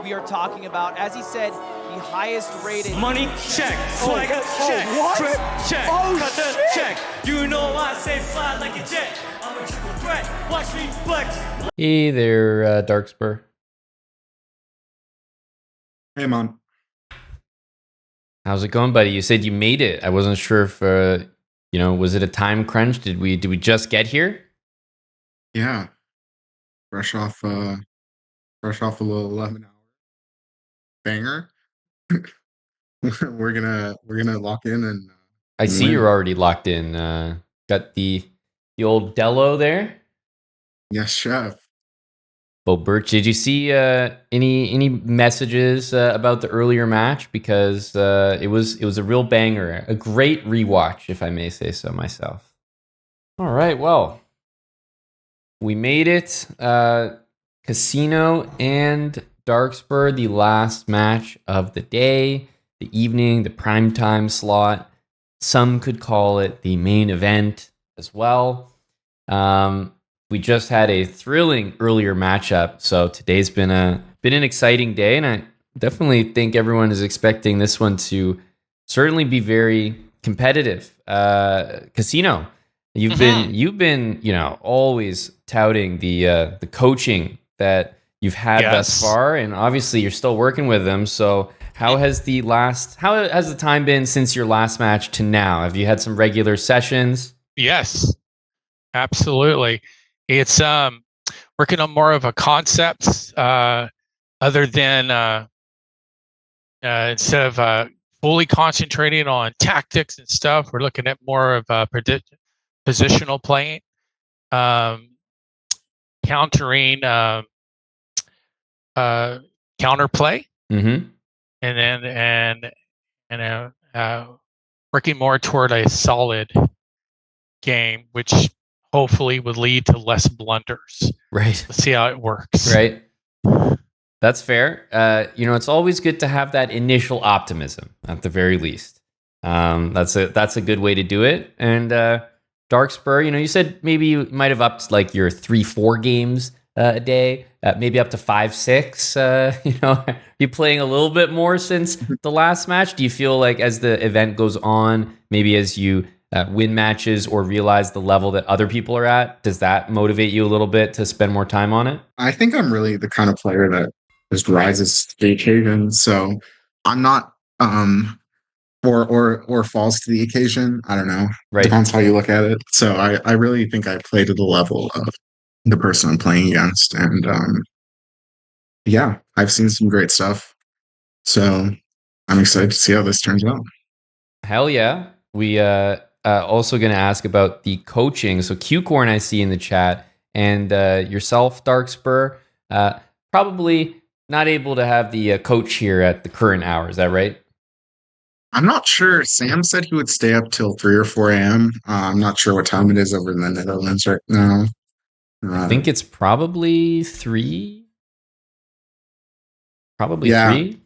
we are talking about. As he said, the highest rated. Money check, swagger check, what? drip check, Oh, cut the shit. check. You know I say fly like a jet. I'm a triple threat. Watch me flex. Hey there, Darkspur. Hey, Mon. How's it going, buddy? You said you made it. I wasn't sure if was it a time crunch? Did we just get here? Yeah, fresh off a little 11-hour banger. we're gonna lock in and. I see win. you're already locked in. Got the old Dello there. Yes, chef. Well, Birch, did you see any messages about the earlier match? Because it was a real banger, a great rewatch, if I may say so myself. All right, well, we made it. Casino and Darkspur, the last match of the day, the evening, the primetime slot. Some could call it the main event as well. We just had a thrilling earlier matchup, so today's been an exciting day, and I definitely think everyone is expecting this one to certainly be very competitive. Casino, you've been always touting the coaching that you've had thus far, and obviously you're still working with them. So how has the time been since your last match to now? Have you had some regular sessions? Yes, absolutely. It's working on more of a concept other than instead of fully concentrating on tactics and stuff. We're looking at more of positional playing, countering counterplay, and then working more toward a solid game, which hopefully would lead to less blunders. Right. Let's see how it works. Right. That's fair. It's always good to have that initial optimism at the very least. That's a good way to do it. And Darkspur, you said maybe you might have upped like your 3-4 games a day, maybe up to 5-6. You playing a little bit more since the last match? Do you feel like as the event goes on, maybe as you win matches or realize the level that other people are at, does that motivate you a little bit to spend more time on it? I think I'm really the kind of player that just rises to the occasion. So I'm not or falls to the occasion. I don't know. Right. Depends how you look at it. So I really think I play to the level of the person I'm playing against. And yeah, I've seen some great stuff. So I'm excited to see how this turns out. Hell yeah. We also going to ask about the coaching. So Q-Corn I see in the chat, and yourself, Darkspur, probably not able to have the coach here at the current hour. Is that right? I'm not sure. Sam said he would stay up till 3 or 4 a.m. I'm not sure what time it is over in the Netherlands right now. I think it's probably 3. Probably 3.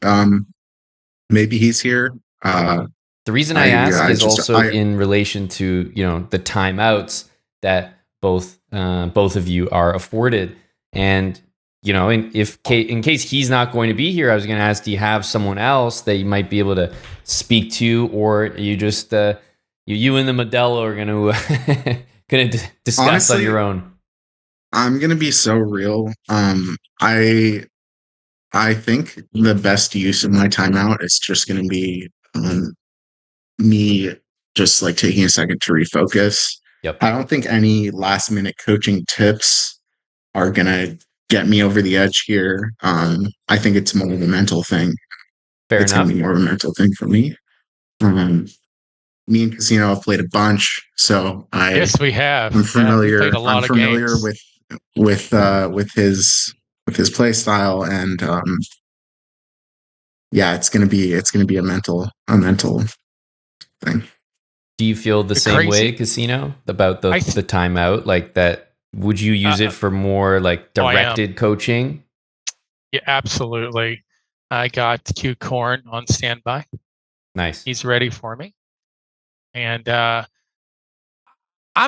Maybe he's here. The reason I ask is also in relation to the timeouts that both of you are afforded, and in case he's not going to be here, I was going to ask, do you have someone else that you might be able to speak to, or you just you and the Modelo are going to discuss honestly, on your own? I'm going to be so real. I think the best use of my timeout is just going to be me just like taking a second to refocus. Yep. I don't think any last minute coaching tips are going to get me over the edge here. I think it's more of a mental thing. Fair it's enough. Going to be more of a mental thing for me. Me and Casino have played a bunch, so yes, we have. I'm familiar. Played a lot I'm familiar of games. with his play style, and yeah, it's gonna be a mental thing. Do you feel the same way, Casino, about the timeout? Like that, would you use it for more like directed coaching? Yeah, absolutely. I got Q Corn on standby. Nice. He's ready for me. And I'm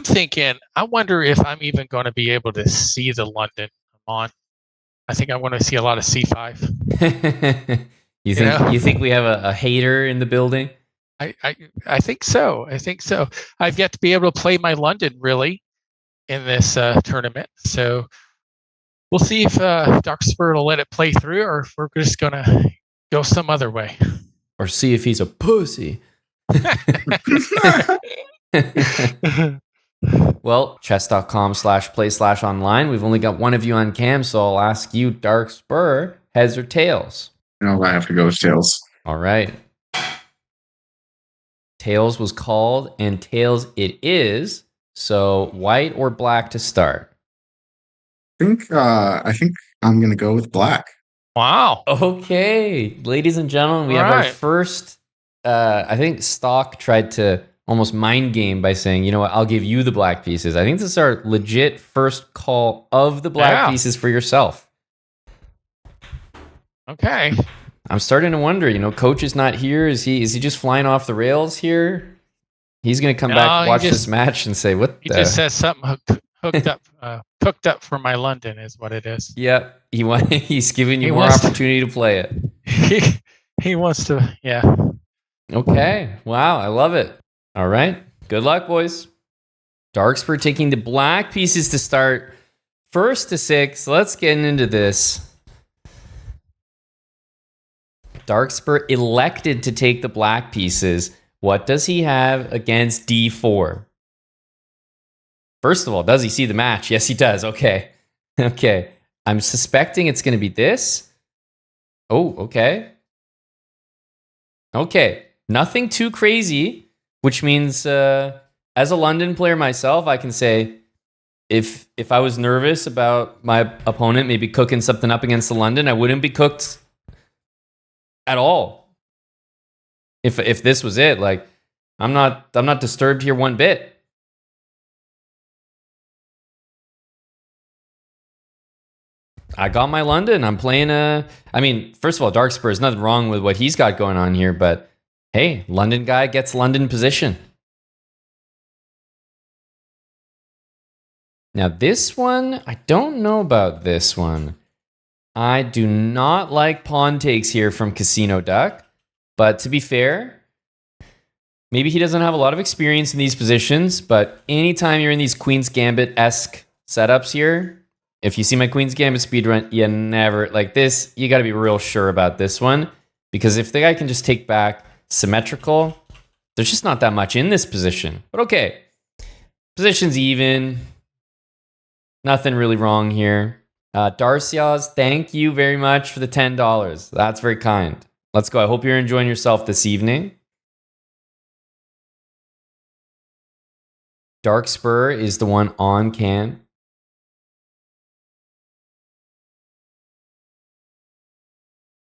thinking, I wonder if I'm even going to be able to see the London I'm on. I think I want to see a lot of C5. You think we have a hater in the building? I think so. I think so. I've yet to be able to play my London really in this tournament. So we'll see if Darkspur will let it play through, or if we're just gonna go some other way. Or see if he's a pussy. Well, chess.com/play/online. We've only got one of you on cam, so I'll ask you, Darkspur, heads or tails? No, I have to go with tails. All right. Tails was called, and tails it is. So white or black to start? I think I'm gonna go with black. Wow. Okay, ladies and gentlemen, we have our first. I think Stock tried to almost mind game by saying, you know what, I'll give you the black pieces. I think this is our legit first call of the black pieces for yourself. Okay. I'm starting to wonder, coach is not here. Is he just flying off the rails here? He's going to come back, watch this match, and say, what he just says something hooked up, cooked up for my London is what it is. Yeah, he's giving you more opportunity to play it. He wants to, yeah. Okay. Wow, I love it. All right. Good luck, boys. Darkspur taking the black pieces to start. First to 6. Let's get into this. Darkspur elected to take the black pieces. What does he have against D4? First of all, does he see the match? Yes, he does. Okay. Okay. I'm suspecting it's going to be this. Oh, okay. Okay. Nothing too crazy, which means as a London player myself, I can say if I was nervous about my opponent maybe cooking something up against the London, I wouldn't be cooked at all. If this was it, like I'm not disturbed here one bit. I got my London. I'm playing first of all, Darkspur, there's nothing wrong with what he's got going on here, but hey, London guy gets London position. Now this one, I don't know about this one. I do not like pawn takes here from CasinoDuck, but to be fair, maybe he doesn't have a lot of experience in these positions, but anytime you're in these Queen's Gambit-esque setups here, if you see my Queen's Gambit speedrun, you never, like this, you gotta be real sure about this one, because if the guy can just take back symmetrical, there's just not that much in this position. But okay, position's even. Nothing really wrong here. Darcios, thank you very much for the $10. That's very kind. Let's go. I hope you're enjoying yourself this evening. Darkspur is the one on cam.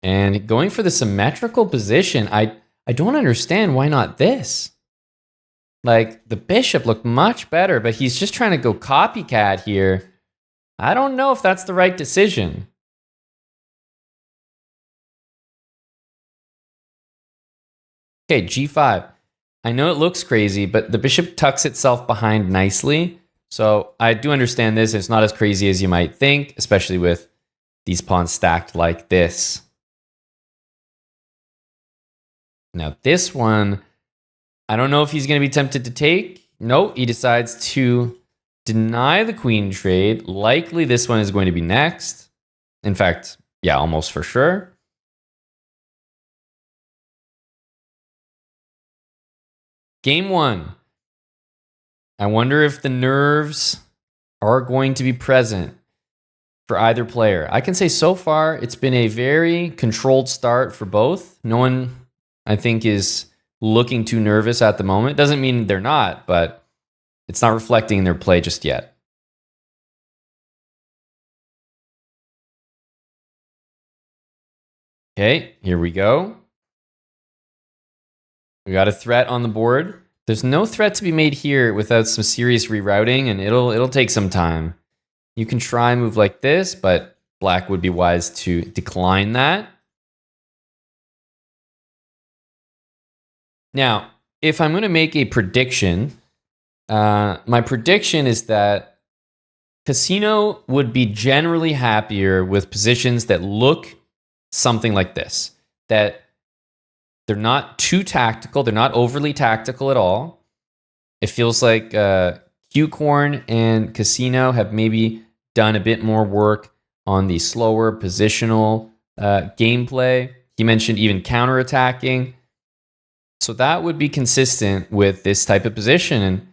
And going for the symmetrical position, I don't understand why not this. Like, the bishop looked much better, but he's just trying to go copycat here. I don't know if that's the right decision. Okay, g5. I know it looks crazy, but the bishop tucks itself behind nicely. So I do understand this. It's not as crazy as you might think, especially with these pawns stacked like this. Now this one, I don't know if he's going to be tempted to take. Nope, he decides to deny the queen trade. Likely this one is going to be next. In fact, yeah, almost for sure. Game 1. I wonder if the nerves are going to be present for either player. I can say so far it's been a very controlled start for both. No one, I think, is looking too nervous at the moment. Doesn't mean they're not, but it's not reflecting in their play just yet. Okay, here we go. We got a threat on the board. There's no threat to be made here without some serious rerouting, and it'll take some time. You can try and move like this, but black would be wise to decline that. Now, if I'm going to make a prediction, my prediction is that Casino would be generally happier with positions that look something like this. That they're not too tactical. They're not overly tactical at all. It feels like Q-Corn and Casino have maybe done a bit more work on the slower positional gameplay. He mentioned even counterattacking. So that would be consistent with this type of position. And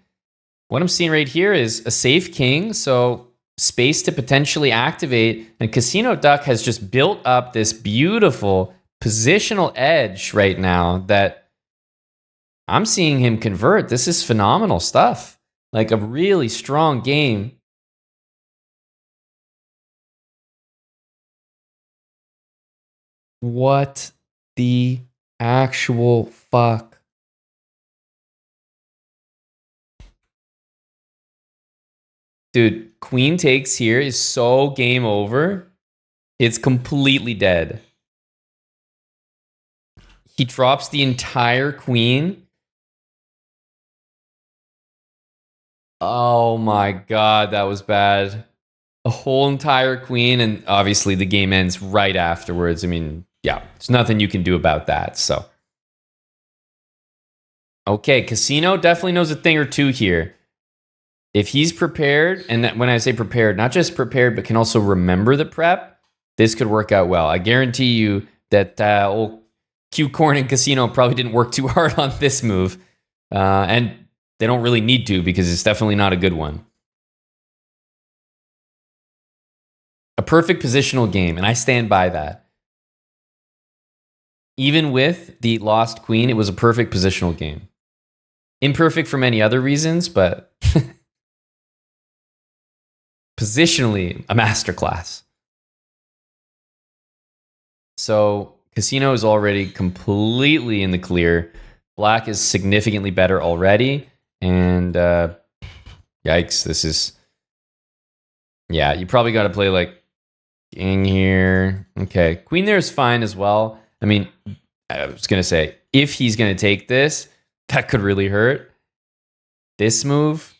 what I'm seeing right here is a safe king, so space to potentially activate. And CasinoDuck has just built up this beautiful positional edge right now that I'm seeing him convert. This is phenomenal stuff. Like a really strong game. What the actual fuck? Dude, queen takes here is so game over. It's completely dead. He drops the entire queen. Oh my god, that was bad. A whole entire queen, and obviously the game ends right afterwards. I mean, yeah, there's nothing you can do about that, so. Okay, Casino definitely knows a thing or two here. If he's prepared, and when I say prepared, not just prepared, but can also remember the prep, this could work out well. I guarantee you that old Q-Corn and Casino probably didn't work too hard on this move. And they don't really need to because it's definitely not a good one. A perfect positional game, and I stand by that. Even with the lost queen, it was a perfect positional game. Imperfect for many other reasons, but positionally, a masterclass. So Casino is already completely in the clear. Black is significantly better already. And yikes, this is... Yeah, you probably got to play like king here. Okay, queen there is fine as well. I mean, I was going to say, if he's going to take this, that could really hurt. This move...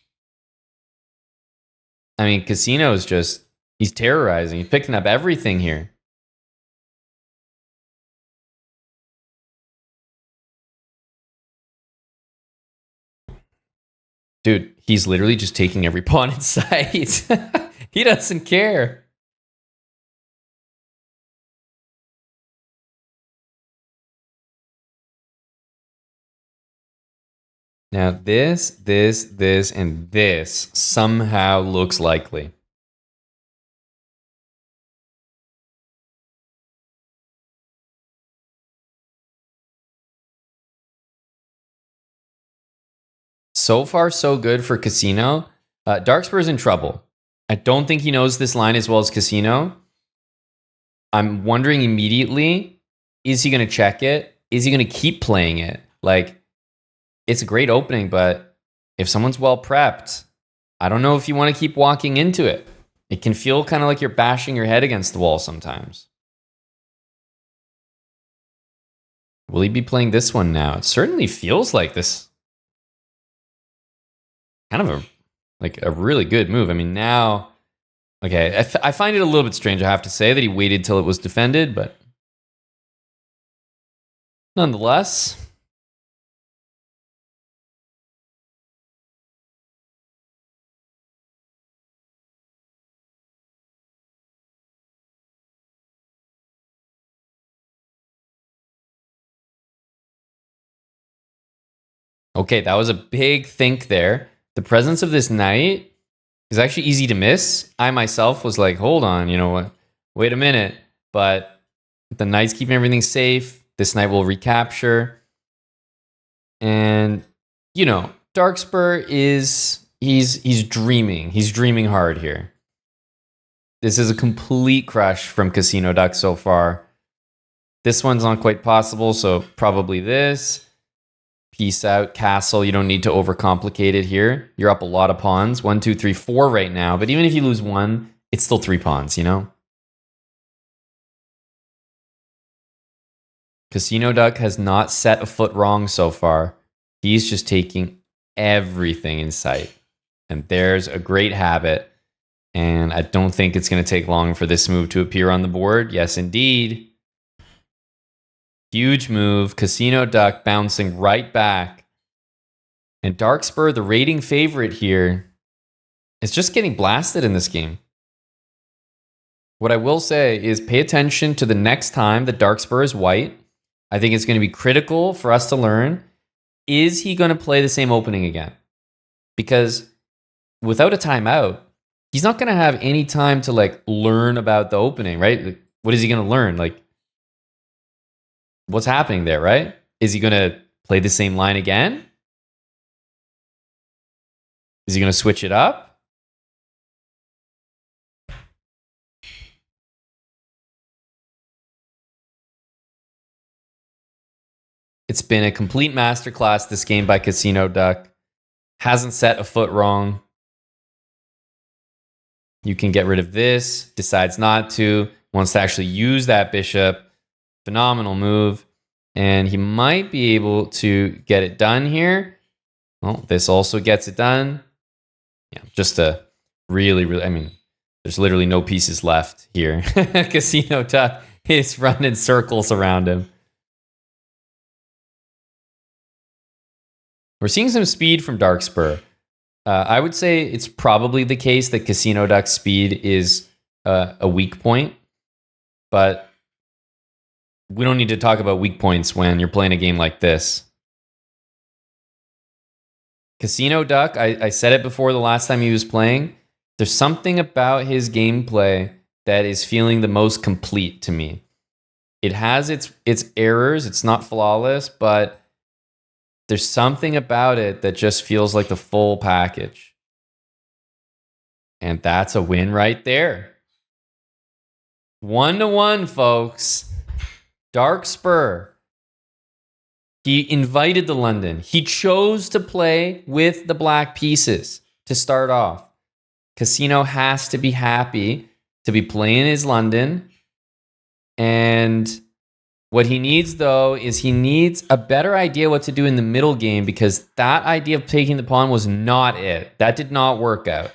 I mean, Casino is just... He's terrorizing. He's picking up everything here. Dude, he's literally just taking every pawn in sight. He doesn't care. Now this, and this somehow looks likely. So far, so good for Casino. Darkspur's in trouble. I don't think he knows this line as well as Casino. I'm wondering immediately, is he going to check it? Is he going to keep playing it? Like, it's a great opening, but if someone's well prepped, I don't know if you want to keep walking into it. It can feel kind of like you're bashing your head against the wall sometimes. Will he be playing this one now? It certainly feels like this. Kind of a really good move. I mean, now... Okay, I find it a little bit strange, I have to say, that he waited till it was defended, but... Nonetheless... Okay, that was a big think there. The presence of this knight is actually easy to miss. I myself was like, hold on, you know what? Wait a minute. But the knight's keeping everything safe. This knight will recapture. And, you know, Darkspur is, he's dreaming. He's dreaming hard here. This is a complete crush from CasinoDuck so far. This one's not quite possible, so probably this. Peace out, castle. You don't need to overcomplicate it here. You're up a lot of pawns. 1, 2, 3, 4 right now. But even if you lose one, it's still 3 pawns, you know? CasinoDuck has not set a foot wrong so far. He's just taking everything in sight. And there's a great habit. And I don't think it's going to take long for this move to appear on the board. Yes, indeed. Huge move. CasinoDuck bouncing right back. And Darkspur, the rating favorite here, is just getting blasted in this game. What I will say is pay attention to the next time that Darkspur is white. I think it's going to be critical for us to learn. Is he going to play the same opening again? Because without a timeout, he's not going to have any time to like learn about the opening, right? Like, what is he going to learn? Like, what's happening there, right? Is he going to play the same line again? Is he going to switch it up? It's been a complete masterclass, this game by CasinoDuck. Hasn't set a foot wrong. You can get rid of this, decides not to, wants to actually use that bishop. Phenomenal move. And he might be able to get it done here. Well, this also gets it done. Yeah, just a really, I mean, there's literally no pieces left here. CasinoDuck is running circles around him. We're seeing some speed from Darkspur. I would say it's probably the case that CasinoDuck's speed is a weak point, but we don't need to talk about weak points when you're playing a game like this. CasinoDuck, I said it before the last time he was playing, there's something about his gameplay that is feeling the most complete to me. It has its errors, it's not flawless, but there's something about it that just feels like the full package. And that's a win right there. 1-1, folks. Darkspur. He invited the London. He chose to play with the black pieces to start off. Casino has to be happy to be playing his London. And what he needs, though, is he needs a better idea what to do in the middle game, because that idea of taking the pawn was not it. That did not work out.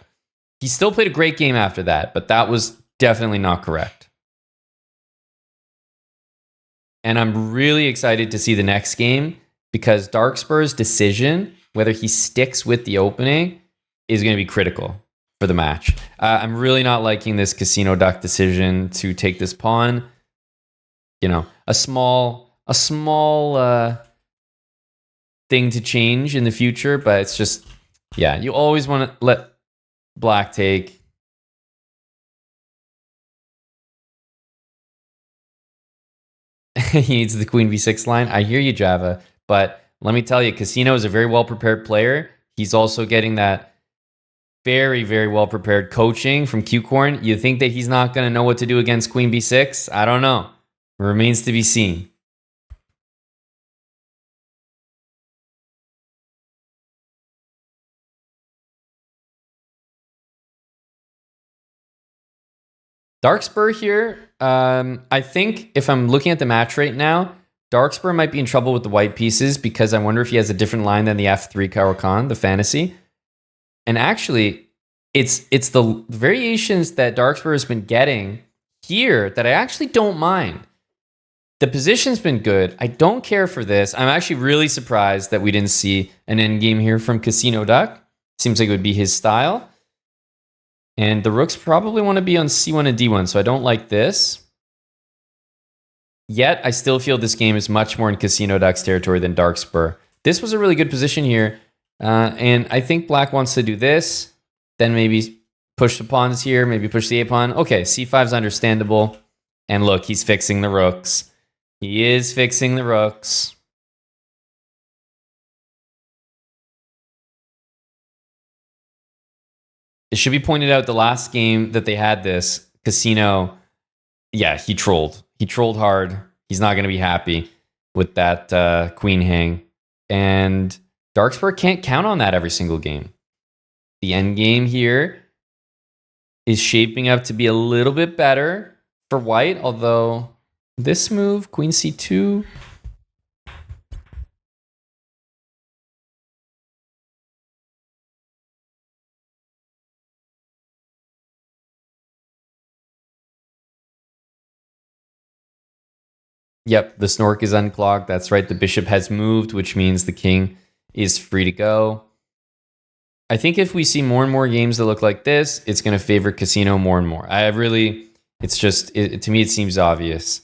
He still played a great game after that, but that was definitely not correct. And I'm really excited to see the next game, because Darkspur's decision, whether he sticks with the opening, is going to be critical for the match. I'm really not liking this CasinoDuck decision to take this pawn. You know, a small thing to change in the future, but it's just, yeah, you always want to let black take. He needs the queen b6 line. I hear you, Java, but let me tell you, Casino is a very well-prepared player. He's also getting that very, very well-prepared coaching from Q-Corn. You think that he's not going to know what to do against queen b6? I don't know. Remains to be seen. Darkspur here, I think if I'm looking at the match right now, Darkspur might be in trouble with the white pieces, because I wonder if he has a different line than the F3 Caro-Kann, the fantasy. And actually, it's the variations that Darkspur has been getting here that I actually don't mind. The position's been good. I don't care for this. I'm actually really surprised that we didn't see an endgame here from CasinoDuck. Seems like it would be his style. And the rooks probably want to be on C1 and D1, so I don't like this. Yet, I still feel this game is much more in CasinoDuck's territory than Darkspur. This was a really good position here, and I think black wants to do this, then maybe push the pawns here, maybe push the A-pawn. Okay, C5 is understandable. And look, he's fixing the rooks. He is fixing the rooks. It should be pointed out the last game that they had this, Casino, yeah, he trolled. He trolled hard. He's not going to be happy with that queen hang. And Darkspur can't count on that every single game. The end game here is shaping up to be a little bit better for white, although this move, queen c2, Yep, the snork is unclogged. That's right. The bishop has moved, which means the king is free to go. I think if we see more and more games that look like this, it's going to favor Casino more and more. It's just, to me, it seems obvious.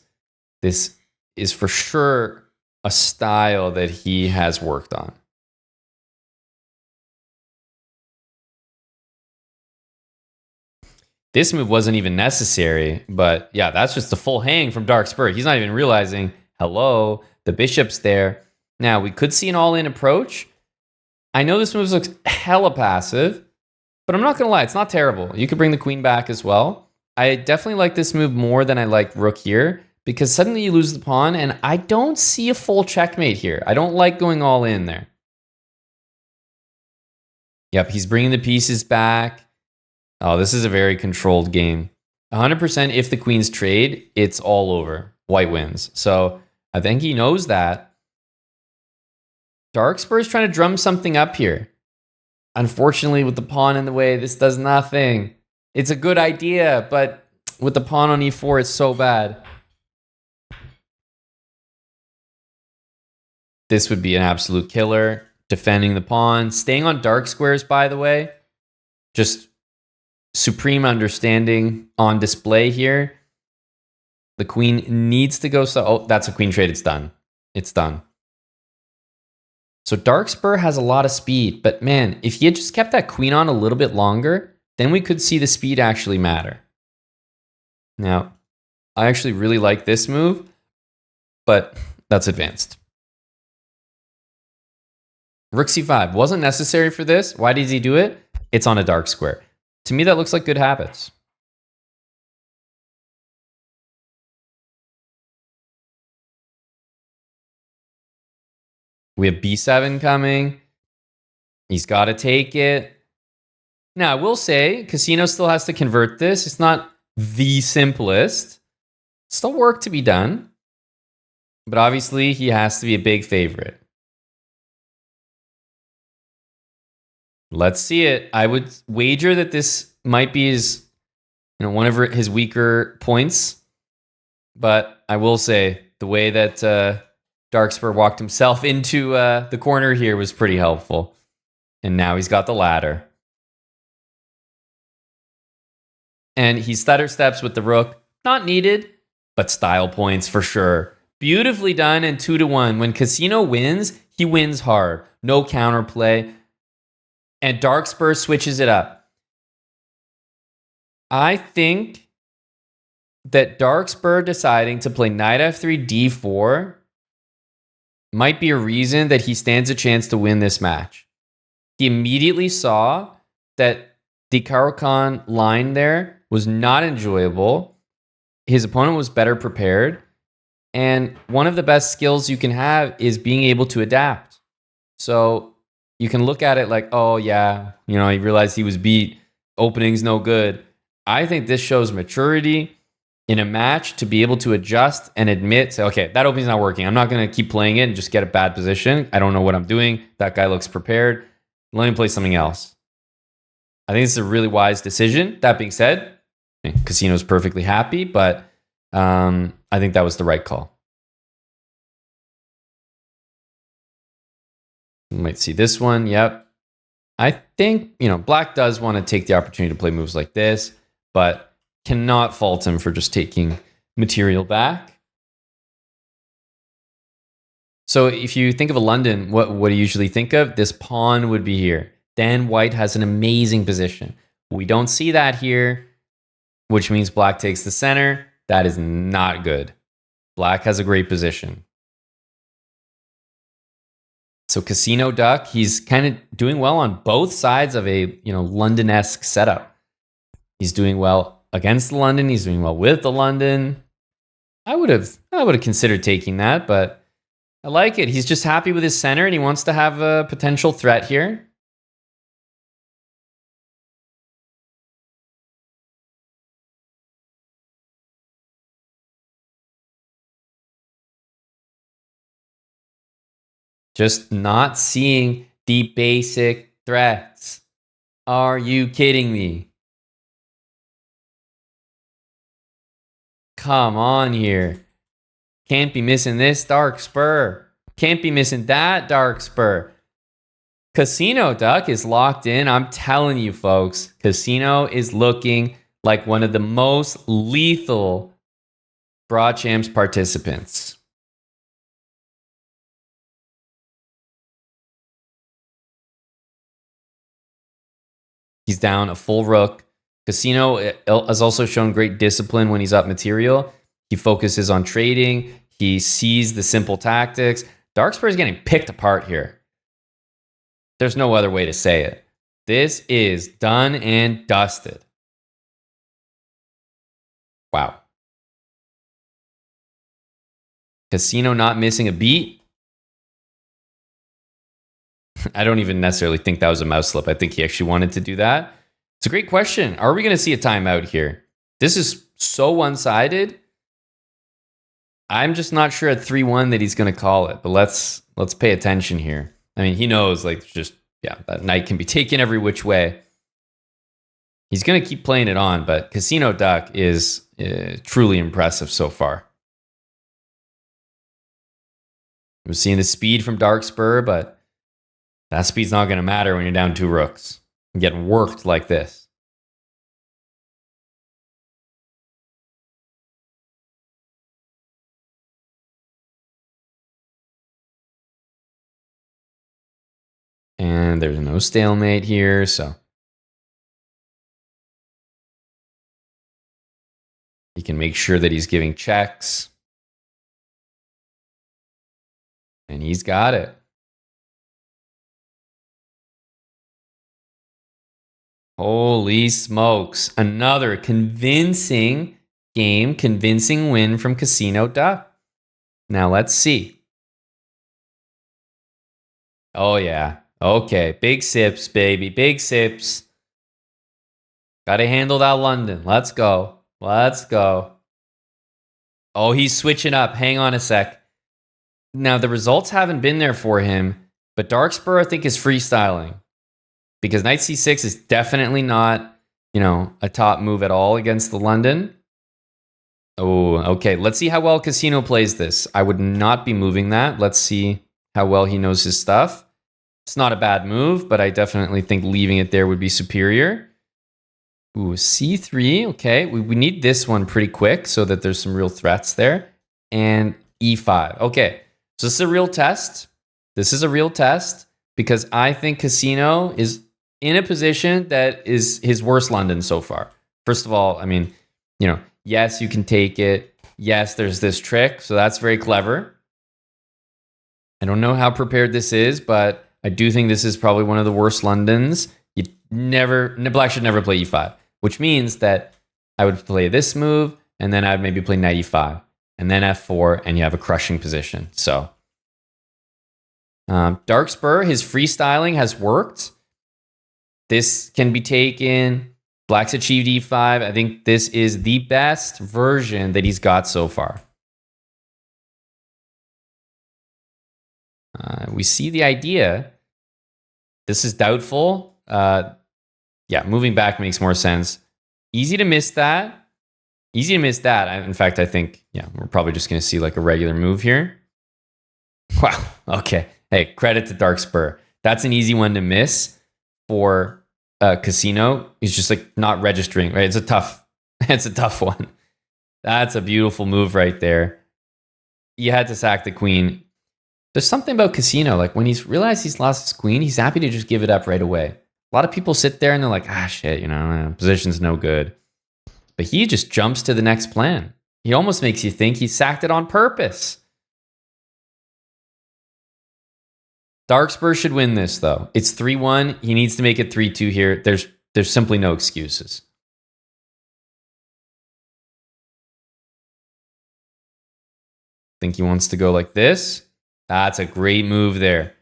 This is for sure a style that he has worked on. This move wasn't even necessary, but yeah, that's just the full hang from Darkspur. He's not even realizing, hello, the bishop's there. Now, we could see an all-in approach. I know this move looks hella passive, but I'm not going to lie, it's not terrible. You could bring the queen back as well. I definitely like this move more than I like rook here, because suddenly you lose the pawn, and I don't see a full checkmate here. I don't like going all in there. Yep, he's bringing the pieces back. Oh, this is a very controlled game. 100% if the queens trade, it's all over. White wins. So I think he knows that. Darkspur is trying to drum something up here. Unfortunately, with the pawn in the way, this does nothing. It's a good idea, but with the pawn on e4, it's so bad. This would be an absolute killer. Defending the pawn. Staying on dark squares, by the way. Just supreme understanding on display here. The queen needs to go. Oh, that's a queen trade. It's done. It's done. So Darkspur has a lot of speed, but man, if he had just kept that queen on a little bit longer, then we could see the speed actually matter. Now, I actually really like this move, but that's advanced. Rook c5 wasn't necessary for this. Why did he do it? It's on a dark square. To me, that looks like good habits. We have b7 coming. He's got to take it. Now, I will say, Casino still has to convert this. It's not the simplest. Still work to be done. But obviously, he has to be a big favorite. Let's see it. I would wager that this might be one of his weaker points. But I will say, the way that Darkspur walked himself into the corner here was pretty helpful. And now he's got the ladder. And he stutter steps with the rook. Not needed, but style points for sure. Beautifully done and 2-1. When Casino wins, he wins hard. No counterplay. And Darkspur switches it up. I think that Darkspur deciding to play knight f3, d4 might be a reason that he stands a chance to win this match. He immediately saw that the Caro-Kann line there was not enjoyable. His opponent was better prepared. And one of the best skills you can have is being able to adapt. So you can look at it like, oh yeah, he realized he was beat. Opening's no good. I think this shows maturity in a match to be able to adjust and admit, say, okay, that opening's not working. I'm not going to keep playing it and just get a bad position. I don't know what I'm doing. That guy looks prepared. Let me play something else. I think it's a really wise decision. That being said, Casino's perfectly happy, but I think that was the right call. You might see this one. Yep. I think, Black does want to take the opportunity to play moves like this, but cannot fault him for just taking material back. So if you think of a London, what do you usually think of? This pawn would be here. Then White has an amazing position. We don't see that here, which means Black takes the center. That is not good. Black has a great position. So CasinoDuck, he's kind of doing well on both sides of a London-esque setup. He's doing well against the London. He's doing well with the London. I would have considered taking that, but I like it. He's just happy with his center and he wants to have a potential threat here. Just not seeing the basic threats. Are you kidding me? Come on here. Can't be missing this Darkspur. Can't be missing that Darkspur. CasinoDuck is locked in. I'm telling you, folks, Casino is looking like one of the most lethal BrahChamps participants. He's down a full rook. Casino has also shown great discipline when he's up material. He focuses on trading. He sees the simple tactics. Darkspur is getting picked apart here. There's no other way to say it. This is done and dusted. Wow. Casino not missing a beat. I don't even necessarily think that was a mouse slip. I think he actually wanted to do that. It's a great question. Are we going to see a timeout here? This is so one-sided. I'm just not sure at 3-1 that he's going to call it, but let's pay attention here. I mean, he knows, like, just, yeah, that knight can be taken every which way. He's going to keep playing it on, but CasinoDuck is truly impressive so far. We're seeing the speed from Darkspur, but that speed's not going to matter when you're down 2 rooks and getting worked like this. And there's no stalemate here, so he can make sure that he's giving checks. And he's got it. Holy smokes. Another convincing game, convincing win from CasinoDuck. Now let's see. Oh, yeah. Okay. Big sips, baby. Big sips. Got to handle that London. Let's go. Let's go. Oh, he's switching up. Hang on a sec. Now, the results haven't been there for him, but Darkspur, I think, is freestyling. Because knight c6 is definitely not, a top move at all against the London. Oh, okay. Let's see how well Casino plays this. I would not be moving that. Let's see how well he knows his stuff. It's not a bad move, but I definitely think leaving it there would be superior. Ooh, c3. Okay, we need this one pretty quick so that there's some real threats there. And e5. Okay, so this is a real test. This is a real test because I think Casino is in a position that is his worst London so far. First of all, I mean, yes, you can take it. Yes, there's this trick, so that's very clever. I don't know how prepared this is, but I do think this is probably one of the worst Londons. Black should never play e5, which means that I would play this move, and then I'd maybe play knight e5, and then f4, and you have a crushing position. So, Darkspur, his freestyling has worked. This can be taken. Black's achieved e5. I think this is the best version that he's got so far. We see the idea. This is doubtful. Yeah, moving back makes more sense. Easy to miss that. Easy to miss that. In fact, I think, we're probably just going to see like a regular move here. Wow. Okay. Hey, credit to Darkspur. That's an easy one to miss for Casino. He's just like not registering, right? It's a tough one. That's a beautiful move right there. You had to sack the queen. There's something about Casino, like when he's realized he's lost his queen, he's happy to just give it up right away. A lot of people sit there and they're like, shit, position's no good. But he just jumps to the next plan. He almost makes you think he sacked it on purpose. Darkspur should win this, though. It's 3-1. He needs to make it 3-2 here. There's simply no excuses. Think he wants to go like this. That's a great move there.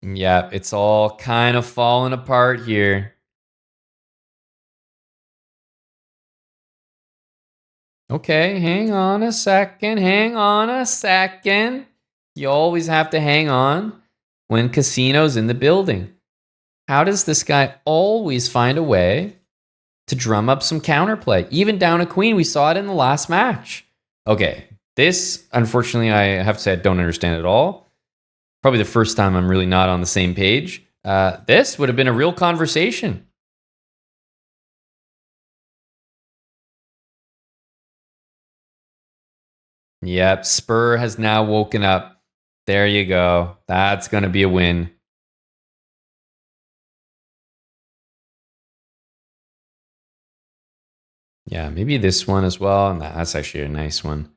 Yeah, it's all kind of falling apart here. Okay, hang on a second. You always have to hang on when Casino's in the building. How does this guy always find a way to drum up some counterplay? Even down a queen, we saw it in the last match. Okay, this, unfortunately, I have to say I don't understand at all. Probably the first time I'm really not on the same page. This would have been a real conversation. Yep, Spur has now woken up. There you go. That's going to be a win. Yeah, maybe this one as well. And that's actually a nice one.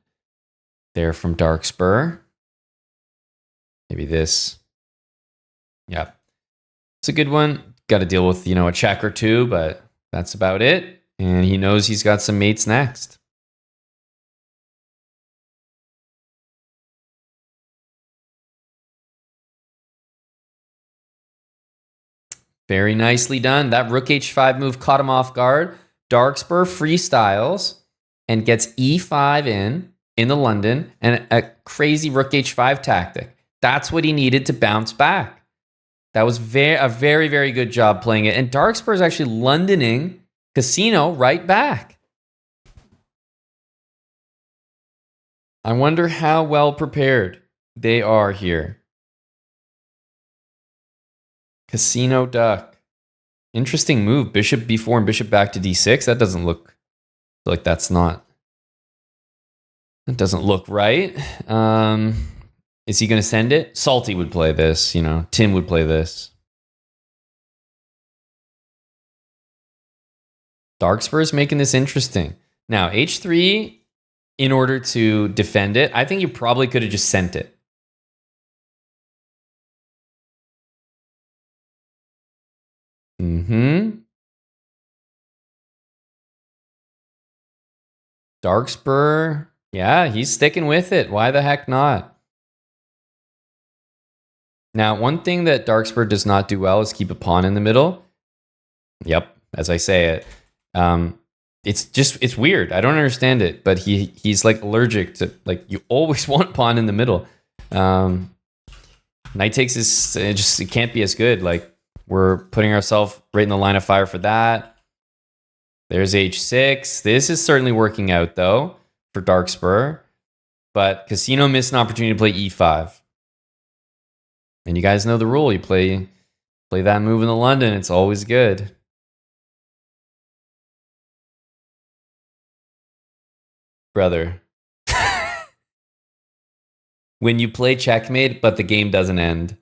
There from Darkspur. Maybe this. Yeah. It's a good one. Got to deal with, a check or two, but that's about it. And he knows he's got some mates next. Very nicely done. That rook h5 move caught him off guard. Darkspur freestyles and gets e5 in the London and a crazy rook h5 tactic. That's what he needed to bounce back. That was a very, very good job playing it. And Darkspur is actually Londoning Casino right back. I wonder how well prepared they are here. CasinoDuck. Interesting move. Bishop b4 and bishop back to d6. That doesn't look like that doesn't look right. Is he going to send it? Salty would play this, Tim would play this. Darkspur is making this interesting. Now, h3, in order to defend it, I think you probably could have just sent it. Darkspur, yeah, he's sticking with it. Why the heck not? Now, one thing that Darkspur does not do well is keep a pawn in the middle. Yep, as I say it. It's weird. I don't understand it, but he's like allergic to, you always want pawn in the middle. Knight takes it can't be as good. We're putting ourselves right in the line of fire for that. There's h6. This is certainly working out, though, for Darkspur. But Casino missed an opportunity to play e5. And you guys know the rule. You play that move in the London. It's always good. Brother. When you play checkmate, but the game doesn't end.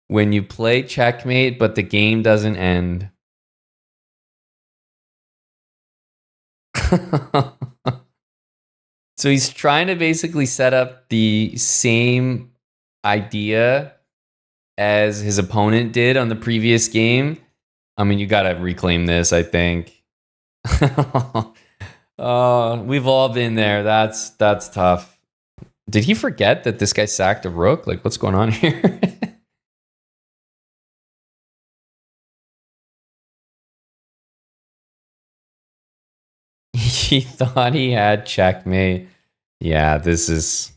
When you play checkmate, but the game doesn't end. So he's trying to basically set up the same idea as his opponent did on the previous game. I mean, you got to reclaim this, I think. Oh, we've all been there. That's tough. Did he forget that this guy sacked a rook? What's going on here? He thought he had checkmate. Yeah, this is...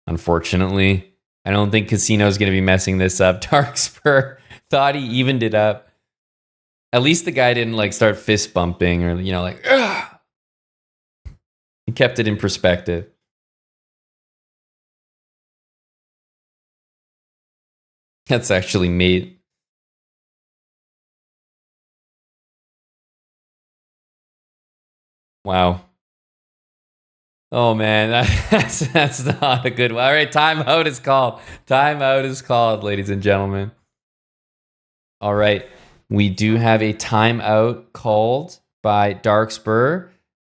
Unfortunately, I don't think Casino's going to be messing this up. Darkspur thought he evened it up. At least the guy didn't start fist bumping or, ugh! He kept it in perspective. That's actually mate. Wow. Oh man, that's not a good one. All right, timeout is called. Timeout is called, ladies and gentlemen. All right, we do have a timeout called by Darkspur.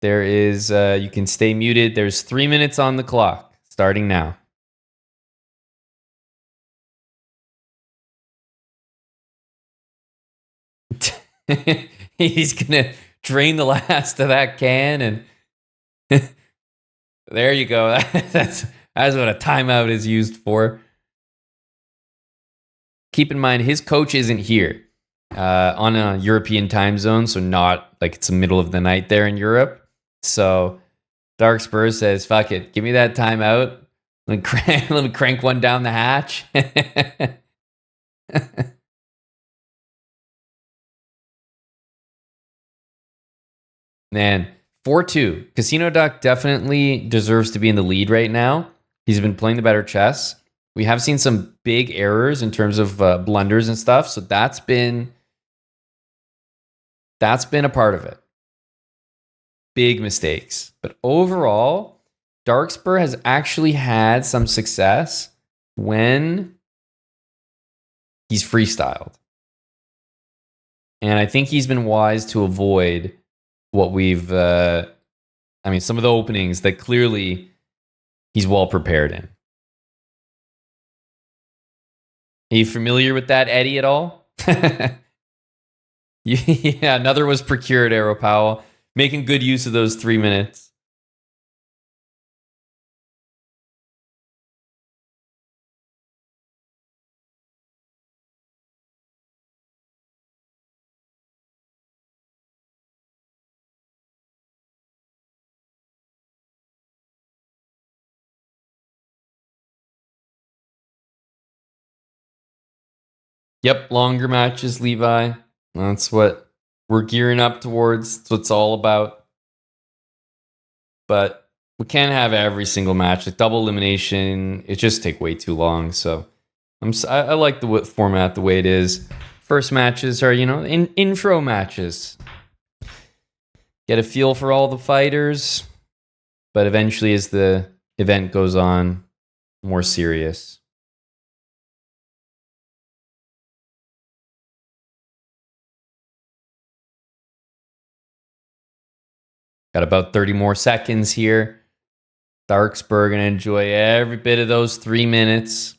There is, you can stay muted. There's 3 minutes on the clock, starting now. He's gonna drain the last of that can, and there you go. That's what a timeout is used for. Keep in mind, his coach isn't here on a European time zone, so not it's the middle of the night there in Europe. So Darkspur says, "Fuck it, give me that timeout. Let me crank one down the hatch." Man, 4-2. CasinoDuck definitely deserves to be in the lead right now. He's been playing the better chess. We have seen some big errors in terms of blunders and stuff, so that's been a part of it. Big mistakes. But overall, Darkspur has actually had some success when he's freestyled. And I think he's been wise to avoid what we've, some of the openings that clearly he's well prepared in. Are you familiar with that, Eddie, at all? Yeah, another was procured, Arrow Powell. Making good use of those 3 minutes. Yep, longer matches, Levi. That's what we're gearing up towards. That's what it's all about. But we can't have every single match. Like double elimination, it just take way too long. So I like the format the way it is. First matches are, intro matches. Get a feel for all the fighters. But eventually, as the event goes on, more serious. Got about 30 more seconds here. Darkspur going to enjoy every bit of those 3 minutes.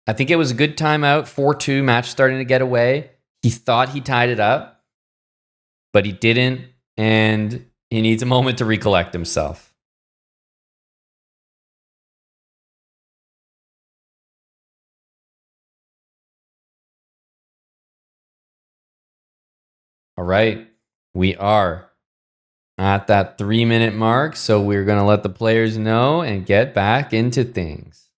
I think it was a good timeout. 4-2, match starting to get away. He thought he tied it up, but he didn't, and he needs a moment to recollect himself. All right, we are at that 3 minute mark, so we're going to let the players know and get back into things.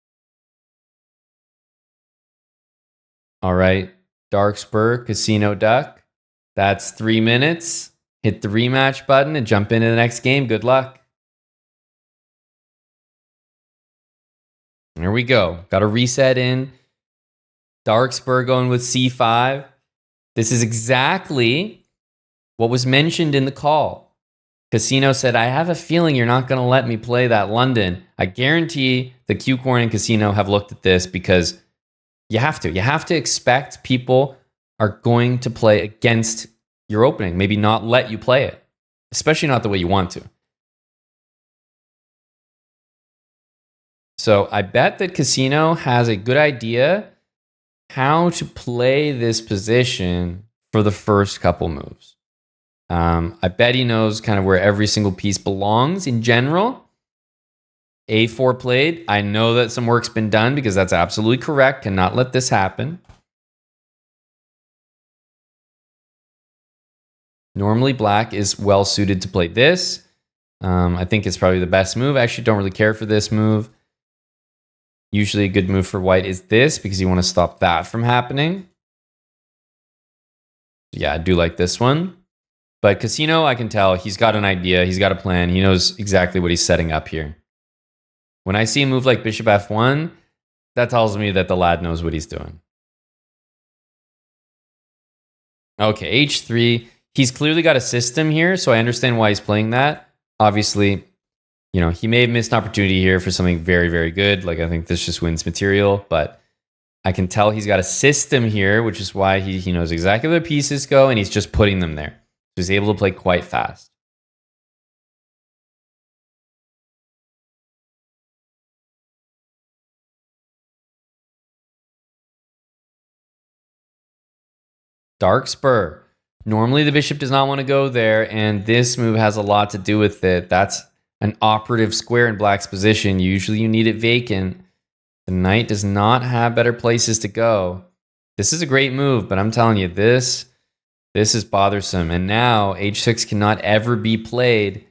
All right, Darkspur, CasinoDuck. That's 3 minutes. Hit the rematch button and jump into the next game. Good luck. There we go. Got a reset in. Darkspur going with C5. This is exactly what was mentioned in the call. Casino said, I have a feeling you're not going to let me play that London. I guarantee the Q-Corn and Casino have looked at this because you have to. You have to expect people are going to play against your opening. Maybe not let you play it, especially not the way you want to. So I bet that Casino has a good idea how to play this position for the first couple moves. I bet he knows kind of where every single piece belongs in general. A4 played. I know that some work's been done because that's absolutely correct. Cannot let this happen. Normally, black is well suited to play this. I think it's probably the best move. I actually don't really care for this move. Usually a good move for white is this because you want to stop that from happening. Yeah, I do like this one. But Casino, I can tell he's got an idea. He's got a plan. He knows exactly what he's setting up here. When I see a move like Bishop F1, that tells me that the lad knows what he's doing. Okay, H3. He's clearly got a system here, so I understand why he's playing that. Obviously, he may have missed an opportunity here for something very, very good. Like, I think this just wins material, but I can tell he's got a system here, which is why he knows exactly where the pieces go, and he's just putting them there. So he's able to play quite fast. Darkspur. Normally the bishop does not want to go there, and this move has a lot to do with it. That's an operative square in black's position. Usually you need it vacant. The knight does not have better places to go. This is a great move, but I'm telling you, this is bothersome. And now H6 cannot ever be played.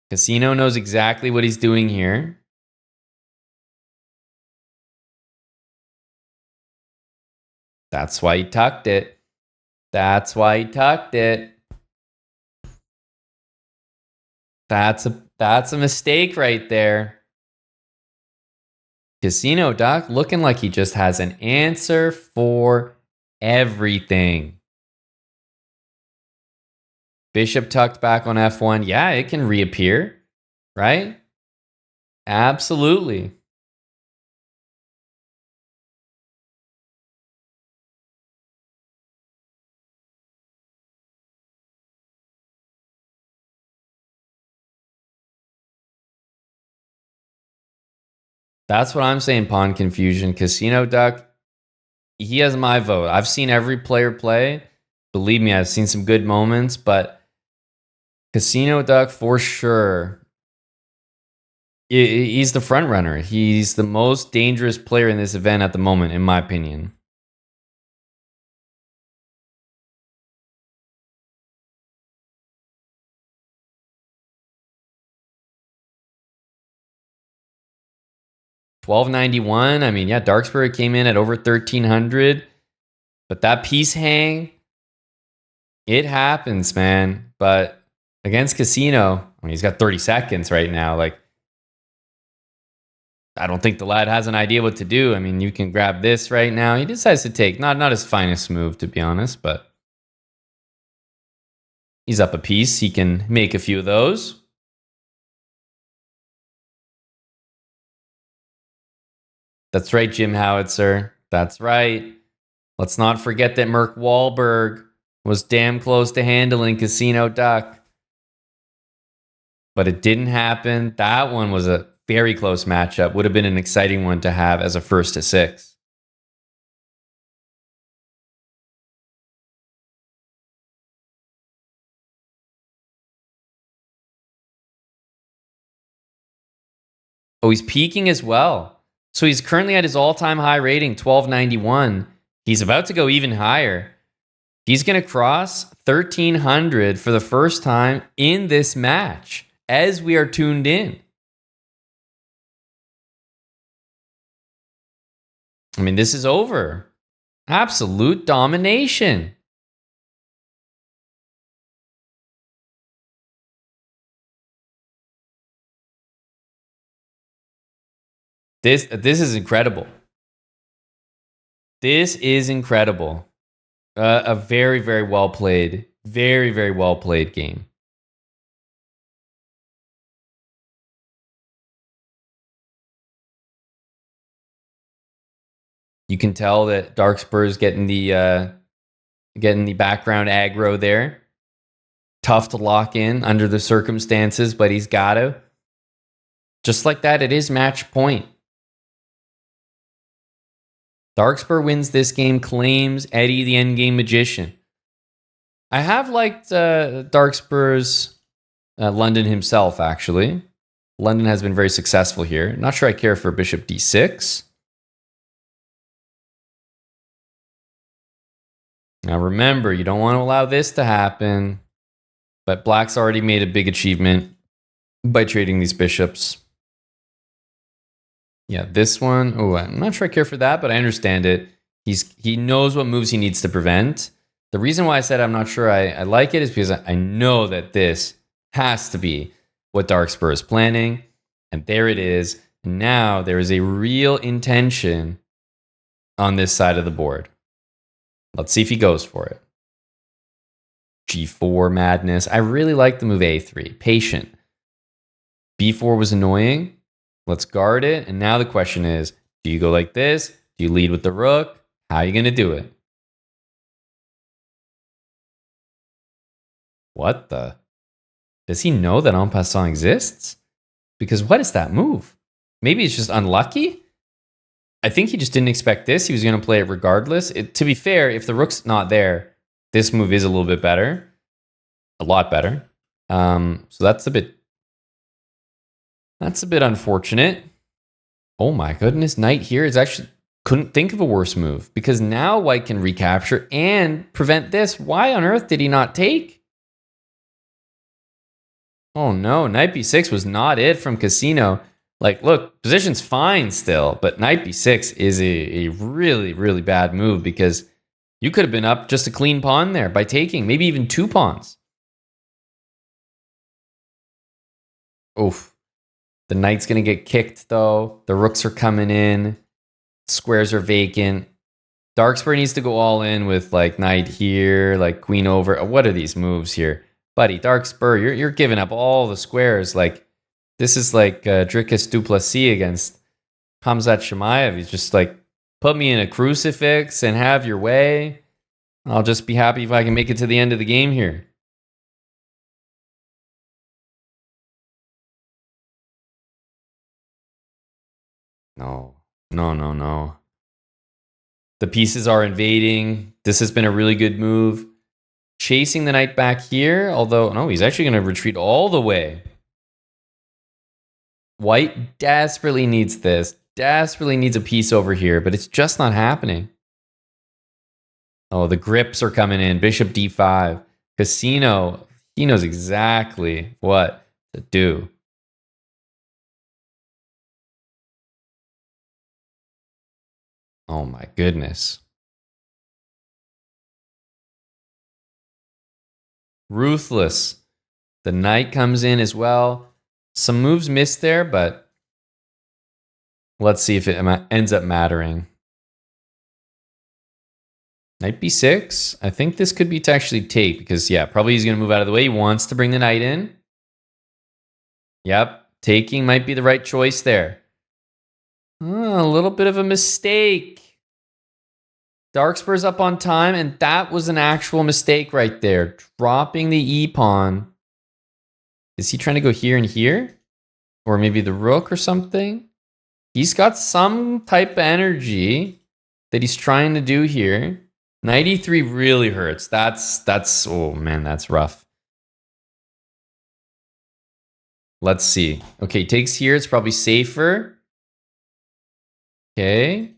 Casino knows exactly what he's doing here. That's why he tucked it. That's why he tucked it. That's a mistake right there. CasinoDuck looking like he just has an answer for everything. Bishop tucked back on F1. Yeah, it can reappear, right? Absolutely. That's what I'm saying, pawn confusion. CasinoDuck, he has my vote. I've seen every player play. Believe me, I've seen some good moments, but CasinoDuck for sure. He's the front runner. He's the most dangerous player in this event at the moment, in my opinion. $12.91. I mean, yeah, Darkspur came in at over 1,300, but that piece hang, it happens, man. But against Casino, I mean, he's got 30 seconds right now. Like, I don't think the lad has an idea what to do. I mean, you can grab this right now. He decides to take not his finest move, to be honest, but he's up a piece. He can make a few of those. That's right, Jim Howitzer. That's right. Let's not forget that Merk Wahlberg was damn close to handling CasinoDuck. But it didn't happen. That one was a very close matchup. Would have been an exciting one to have as a first to 6. Oh, he's peaking as well. So he's currently at his all-time high rating, 1291. He's about to go even higher. He's going to cross 1,300 for the first time in this match as we are tuned in. I mean, this is over. Absolute domination. This is incredible. This is incredible. A very, very well played, very, very well played game. You can tell that Darkspur is getting the background aggro there. Tough to lock in under the circumstances, but he's got to. Just like that, it is match point. Darkspur wins this game, claims Eddie the Endgame Magician. I have liked Darkspur's London himself, actually. London has been very successful here. Not sure I care for Bishop d6. Now remember, you don't want to allow this to happen. But Black's already made a big achievement by trading these bishops. Yeah, this one. Oh, I'm not sure I care for that, but I understand it. He knows what moves he needs to prevent. The reason why I said I'm not sure I like it is because I know that this has to be what Darkspur is planning. And there it is. And now there is a real intention on this side of the board. Let's see if he goes for it. G4 madness. I really like the move A3. Patient. B4 was annoying. Let's guard it. And now the question is, do you go like this? Do you lead with the rook? How are you going to do it? What the? Does he know that en passant exists? Because what is that move? Maybe it's just unlucky? I think he just didn't expect this. He was going to play it regardless. To be fair, if the rook's not there, this move is a little bit better. A lot better. So that's a bit unfortunate. Oh my goodness, knight here is actually couldn't think of a worse move because now white can recapture and prevent this. Why on earth did he not take? Oh no, knight b6 was not it from Casino. Like, look, position's fine still, but knight b6 is a really, really bad move because you could have been up just a clean pawn there by taking, maybe even 2 pawns. Oof. The knight's going to get kicked, though. The rooks are coming in. Squares are vacant. Darkspur needs to go all in with like knight here, like queen over. What are these moves here? Buddy, Darkspur, you're giving up all the squares. Like, this is like Dricus Duplessis against Hamzat Shemaev. He's just like, put me in a crucifix and have your way. I'll just be happy if I can make it to the end of the game here. No. The pieces are invading. This has been a really good move. Chasing the knight back here, although, no, he's actually going to retreat all the way. White desperately needs this. Desperately needs a piece over here, but it's just not happening. Oh, the grips are coming in. Bishop d5. Casino, he knows exactly what to do. Oh my goodness. Ruthless. The knight comes in as well. Some moves missed there, but let's see if it ends up mattering. Knight b6. I think this could be to actually take because, yeah, probably he's going to move out of the way. He wants to bring the knight in. Yep, taking might be the right choice there. A little bit of a mistake. Darkspur's up on time, and that was an actual mistake right there. Dropping the e-pawn. Is he trying to go here and here? Or maybe the rook or something? He's got some type of energy that he's trying to do here. Knight e3 really hurts. That's oh man, that's rough. Let's see. Okay, takes here. It's probably safer. Okay.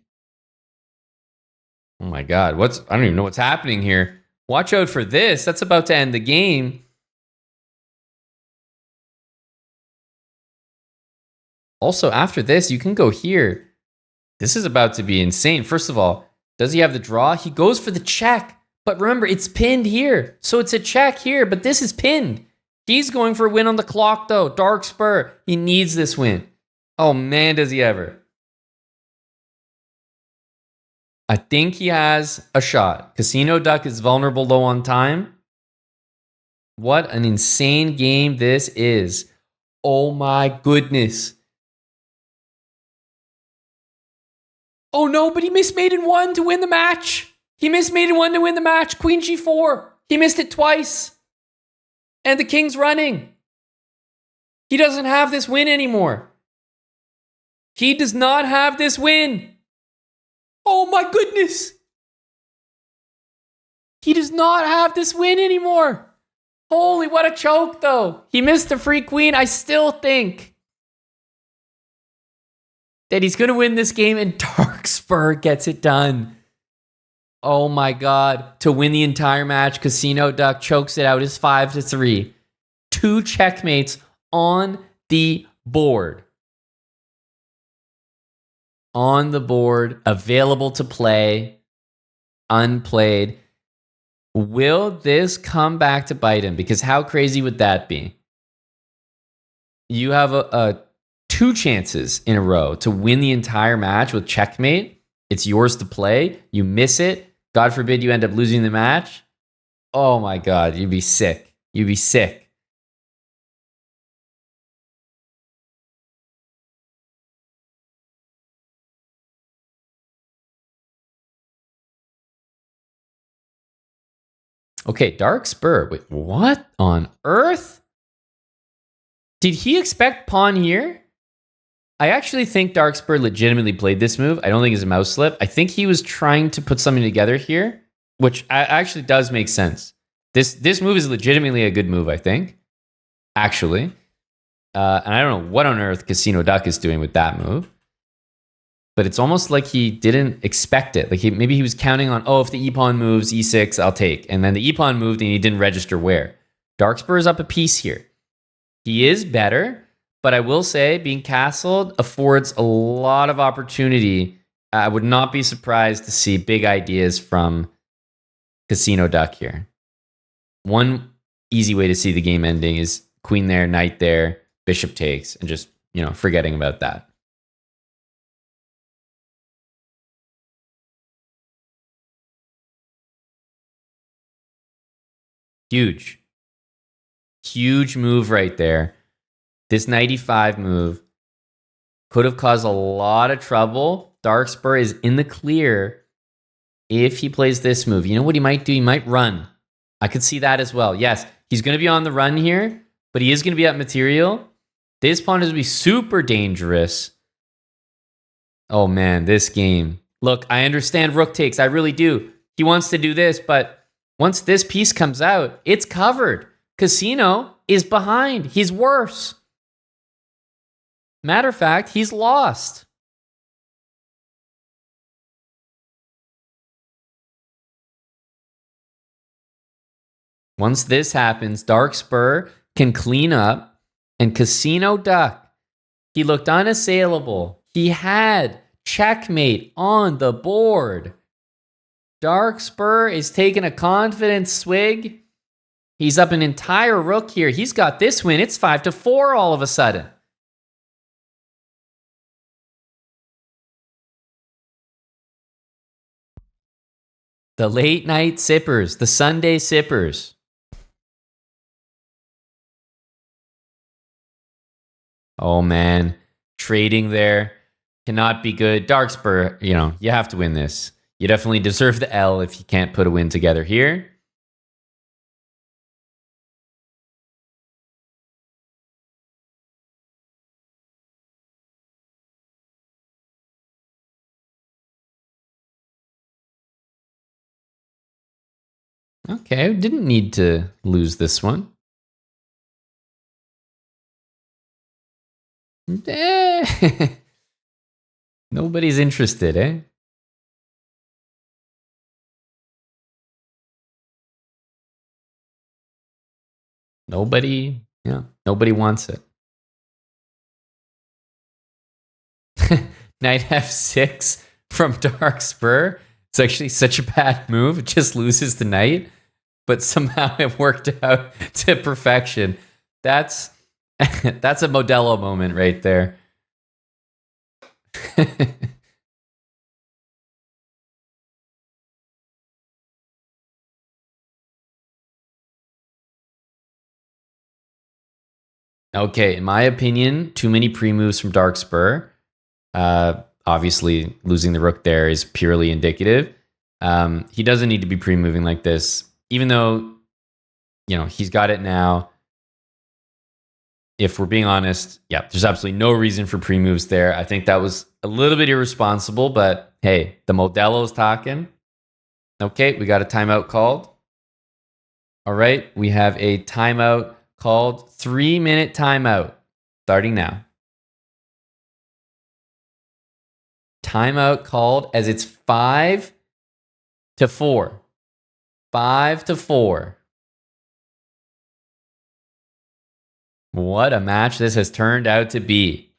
Oh my God. I don't even know what's happening here. Watch out for this. That's about to end the game. Also, after this, you can go here. This is about to be insane. First of all, does he have the draw? He goes for the check. But remember, it's pinned here. So it's a check here, but this is pinned. He's going for a win on the clock, though. Darkspur. He needs this win. Oh, man, does he ever. I think he has a shot. CasinoDuck is vulnerable low on time. What an insane game this is. Oh, my goodness. Oh no, but he missed mate in 1 to win the match. He missed mate in 1 to win the match. Queen g4. He missed it twice. And the king's running. He doesn't have this win anymore. He does not have this win. Oh my goodness. He does not have this win anymore. Holy, what a choke though. He missed the free queen. I still think that he's going to win this game and Darkspur gets it done. Oh my God. To win the entire match, CasinoDuck chokes it out. It's 5-3. 2 checkmates on the board. On the board, available to play, unplayed. Will this come back to bite him? Because how crazy would that be? You have a 2 chances in a row to win the entire match with checkmate. It's yours to play. You miss it. God forbid you end up losing the match. Oh my God, you'd be sick. You'd be sick. Okay, Darkspur. Wait, what on earth? Did he expect pawn here? I actually think Darkspur legitimately played this move. I don't think it's a mouse slip. I think he was trying to put something together here, which actually does make sense. This move is legitimately a good move, I think. Actually. And I don't know what on earth CasinoDuck is doing with that move. But it's almost like he didn't expect it. Like maybe he was counting on, oh, if the e-pawn moves, e6, I'll take. And then the e-pawn moved and he didn't register where. Darkspur is up a piece here. He is better. But I will say, being castled affords a lot of opportunity. I would not be surprised to see big ideas from CasinoDuck here. One easy way to see the game ending is queen there, knight there, bishop takes and just, forgetting about that. Huge move right there. This knight e5 move could have caused a lot of trouble. Darkspur is in the clear if he plays this move. You know what he might do? He might run. I could see that as well. Yes, he's going to be on the run here, but he is going to be up material. This pawn is going to be super dangerous. Oh man, this game. Look, I understand rook takes. I really do. He wants to do this, but once this piece comes out, it's covered. Casino is behind. He's worse. Matter of fact, he's lost. Once this happens, Darkspur can clean up, and CasinoDuck, he looked unassailable. He had checkmate on the board. Darkspur is taking a confident swig. He's up an entire rook here. He's got this win. It's 5-4 all of a sudden. The late night sippers, the Sunday sippers. Oh man, trading there cannot be good. Darkspur, you have to win this. You definitely deserve the L if you can't put a win together here. Okay, didn't need to lose this one. Nobody's interested, eh? Nobody wants it. Knight f6 from Darkspur. It's actually such a bad move. It just loses the knight, but somehow it worked out to perfection. That's a Modelo moment right there. Okay, in my opinion, too many pre-moves from Darkspur. Obviously, losing the rook there is purely indicative. He doesn't need to be pre-moving like this, even though, he's got it now. If we're being honest, there's absolutely no reason for pre-moves there. I think that was a little bit irresponsible, but hey, the Modelo's talking. Okay, we got a timeout called. All right, we have a timeout called. 3-minute timeout starting now. Timeout called as it's 5-4. 5-4. What a match this has turned out to be.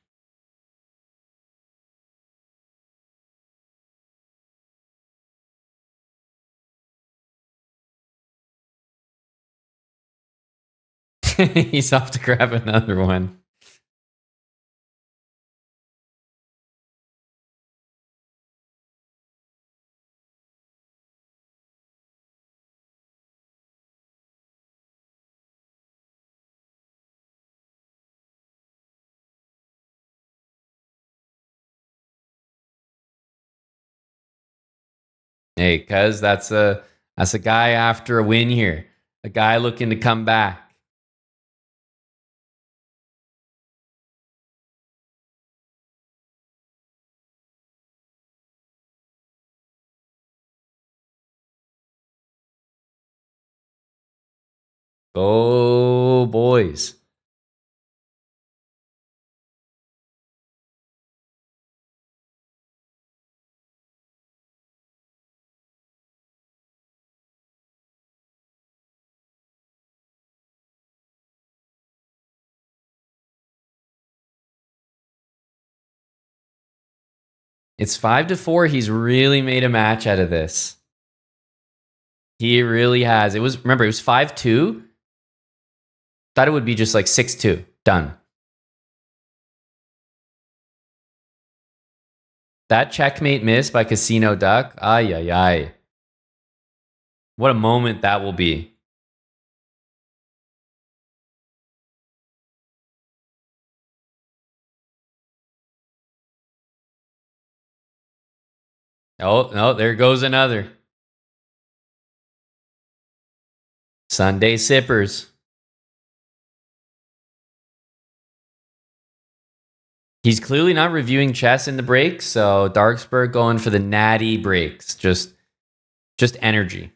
He's off to grab another one. Hey, cuz that's a guy after a win here. A guy looking to come back. Go boys. It's 5-4. He's really made a match out of this. He really has. It was 5-2. Thought it would be just like 6-2. Done. That checkmate miss by CasinoDuck. Ay, ay, ay. What a moment that will be. Oh, no, there goes another. Sunday sippers. He's clearly not reviewing chess in the break, so Darkspur going for the natty breaks. Just energy.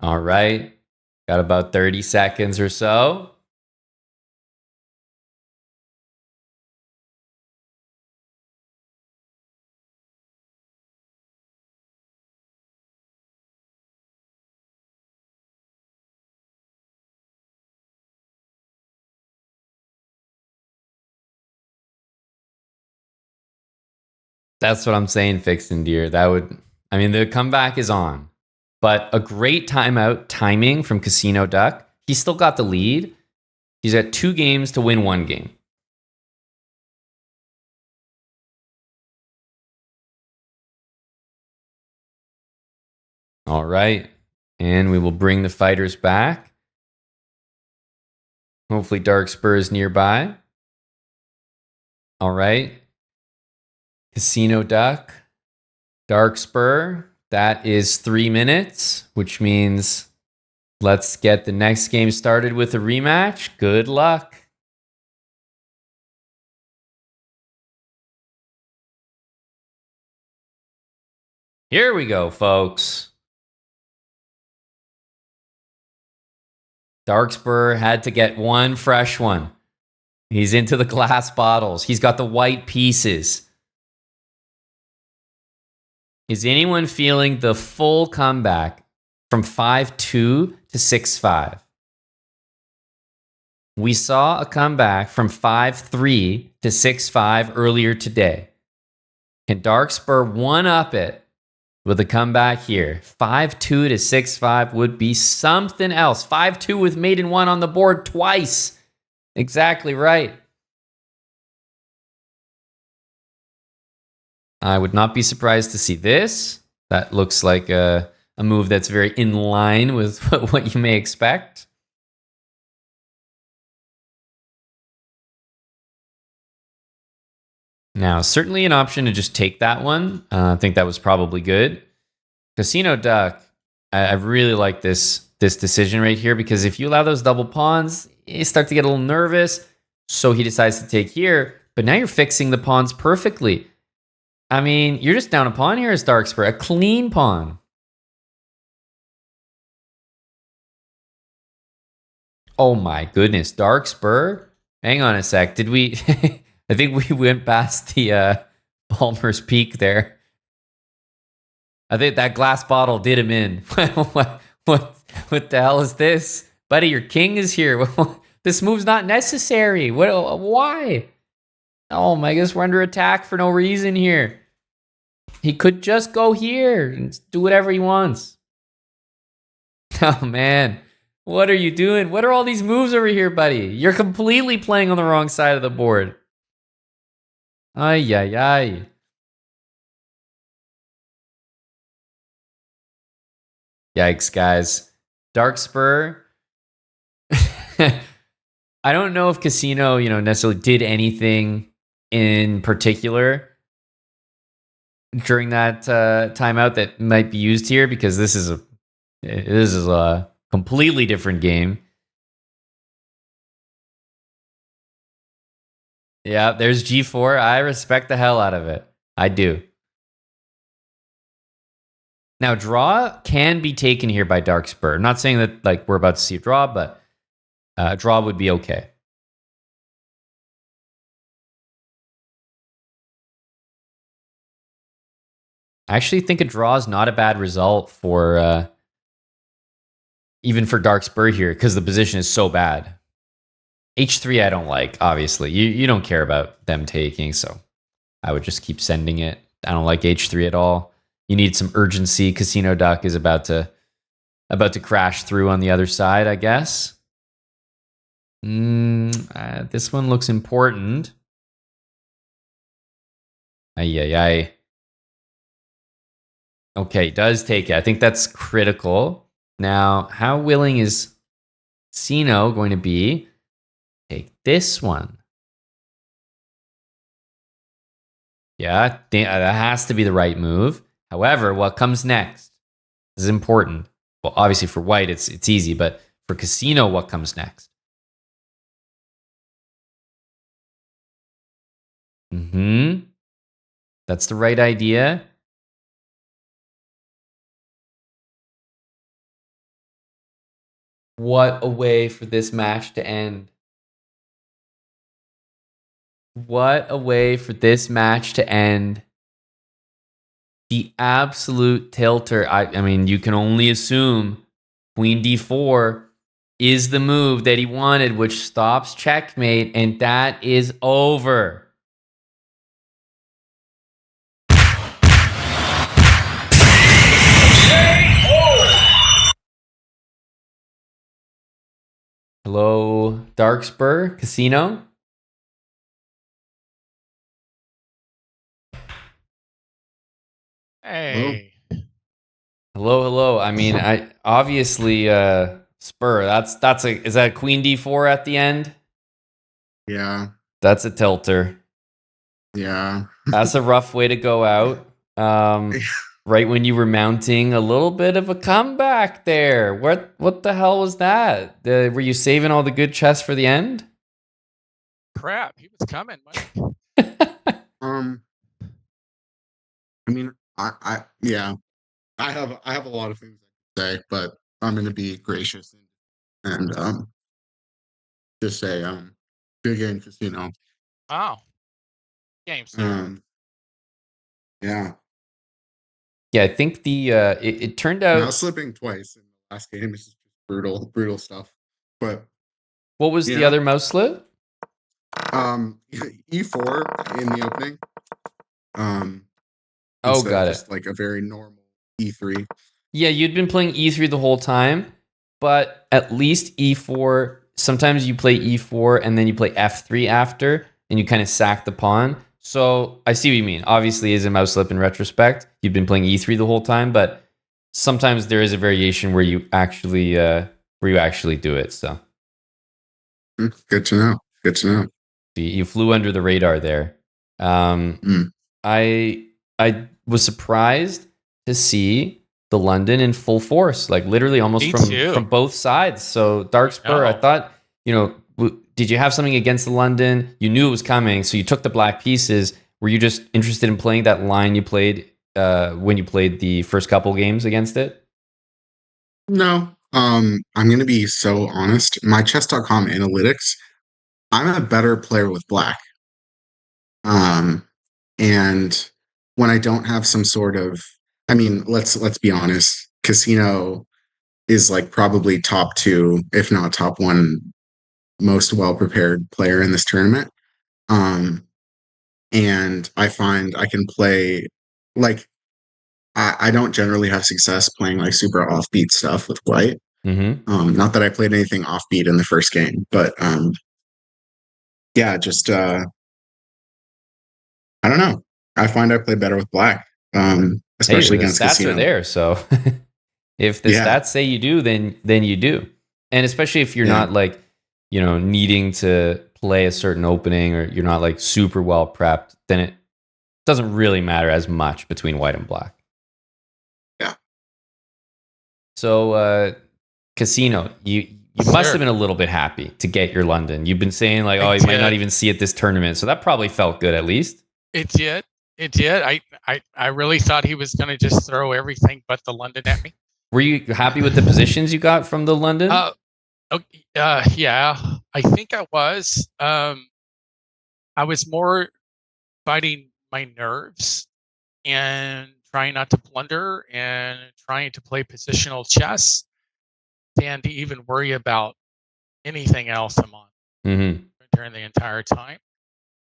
All right. Got about 30 seconds or so. That's what I'm saying, Fixed and Deer. The comeback is on. But a great timeout timing from CasinoDuck. He's still got the lead. He's got 2 games to win 1 game. All right. And we will bring the fighters back. Hopefully Darkspur is nearby. All right. CasinoDuck. Darkspur. That is 3 minutes, which means let's get the next game started with a rematch. Good luck. Here we go, folks. Darkspur had to get one fresh one. He's into the glass bottles. He's got the white pieces. Is anyone feeling the full comeback from 5-2 to 6-5? We saw a comeback from 5-3 to 6-5 earlier today. Can Darkspur one-up it with a comeback here? 5-2 to 6-5 would be something else. 5-2 with mate and 1 on the board twice. Exactly right. I would not be surprised to see this. That looks like a move that's very in line with what you may expect. Now, certainly an option to just take that one. I think that was probably good. CasinoDuck, I really like this decision right here, because if you allow those double pawns, you start to get a little nervous. So he decides to take here, but now you're fixing the pawns perfectly. I mean, you're just down a pawn here as Darkspur, a clean pawn. Oh my goodness, Darkspur. Hang on a sec. Did we? I think we went past the Palmer's Peak there. I think that glass bottle did him in. what the hell is this, buddy? Your king is here. This move's not necessary. Why? Oh my goodness, we're under attack for no reason here. He could just go here and do whatever he wants. Oh man, what are you doing? What are all these moves over here, buddy? You're completely playing on the wrong side of the board. Ay, ay, ay. Yikes, guys. Darkspur. I don't know if Casino, necessarily did anything in particular during that timeout that might be used here, because this is a completely different game. Yeah, there's G4. I respect the hell out of it. I do. Now, draw can be taken here by Darkspur. I'm not saying that we're about to see a draw, but draw would be okay. I actually think a draw is not a bad result for even for Darkspur here, because the position is so bad. H3 I don't like, obviously. You don't care about them taking, so I would just keep sending it. I don't like H3 at all. You need some urgency. CasinoDuck is about to crash through on the other side, I guess. This one looks important. Ay. Okay, does take it. I think that's critical. Now, how willing is Sino going to be? Take this one. Yeah, that has to be the right move. However, what comes next is important. Well, obviously for white, it's easy, but for Casino, what comes next? That's the right idea. What a way for this match to end. What a way for this match to end. The absolute tilter. I mean, you can only assume Queen D4 is the move that he wanted, which stops checkmate, and that is over. Hello, Darkspur, Casino. Hey. Hello. I mean, I obviously Spur. Is that Queen D4 at the end? Yeah. That's a tilter. Yeah. That's a rough way to go out. Right when you were mounting a little bit of a comeback there. What the hell was that? Were you saving all the good chess for the end? Crap, he was coming. I mean, I have a lot of things I can say, but I'm going to be gracious and just say good game, Casino. Oh, game, sir. Yeah. Yeah, I think it turned out. Now slipping twice in the last game is just brutal stuff. But what was the other mouse slip? E4 in the opening. Got just it. Like a very normal E3. Yeah, you'd been playing E3 the whole time, but at least E4. Sometimes you play E4 and then you play F3 after, and you kind of sack the pawn. So I see what you mean. Obviously, is a mouse slip in retrospect. You've been playing E3 the whole time, but sometimes there is a variation where you actually do it. So good to know. You flew under the radar there. I was surprised to see the London in full force, like literally almost from both sides. So Darkspur, I thought, did you have something against the London? You knew it was coming, so you took the black pieces. Were you just interested in playing that line you played when you played the first couple games against it? No. I'm going to be so honest. My chess.com analytics, I'm a better player with black. And when I don't have some sort of, I mean, let's be honest, Casino is like probably top 2, if not top 1 most well-prepared player in this tournament. And I find I can play, like, I don't generally have success playing like super offbeat stuff with white. Not that I played anything offbeat in the first game, but just I don't know. I find I play better with black, especially against the stats Casino. Are there, so if the stats say you do, then you do, and especially if you're not like needing to play a certain opening, or you're not like super well prepped, then it doesn't really matter as much between white and black. Yeah. So Casino, you must have been a little bit happy to get your London. You've been saying like, you might not even see it this tournament, so that probably felt good at least. It did. I really thought he was going to just throw everything but the London at me. Were you happy with the positions you got from the London? Yeah, I think I was. I was more fighting my nerves and trying not to blunder and trying to play positional chess than to even worry about anything else, Aman. during the entire time.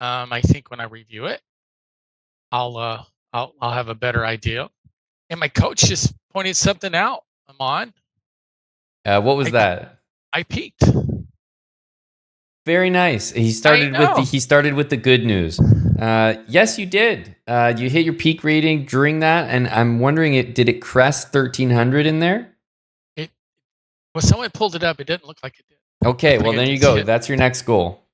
I think when I review it, I'll have a better idea. And my coach just pointed something out, Aman. What was that? I peaked. Very nice. He started with the good news. Yes, you did. You hit your peak rating during that, and I'm wondering, did it crest 1300 in there? When someone pulled it up, it didn't look like it did. Okay, well then you go. That's your next goal.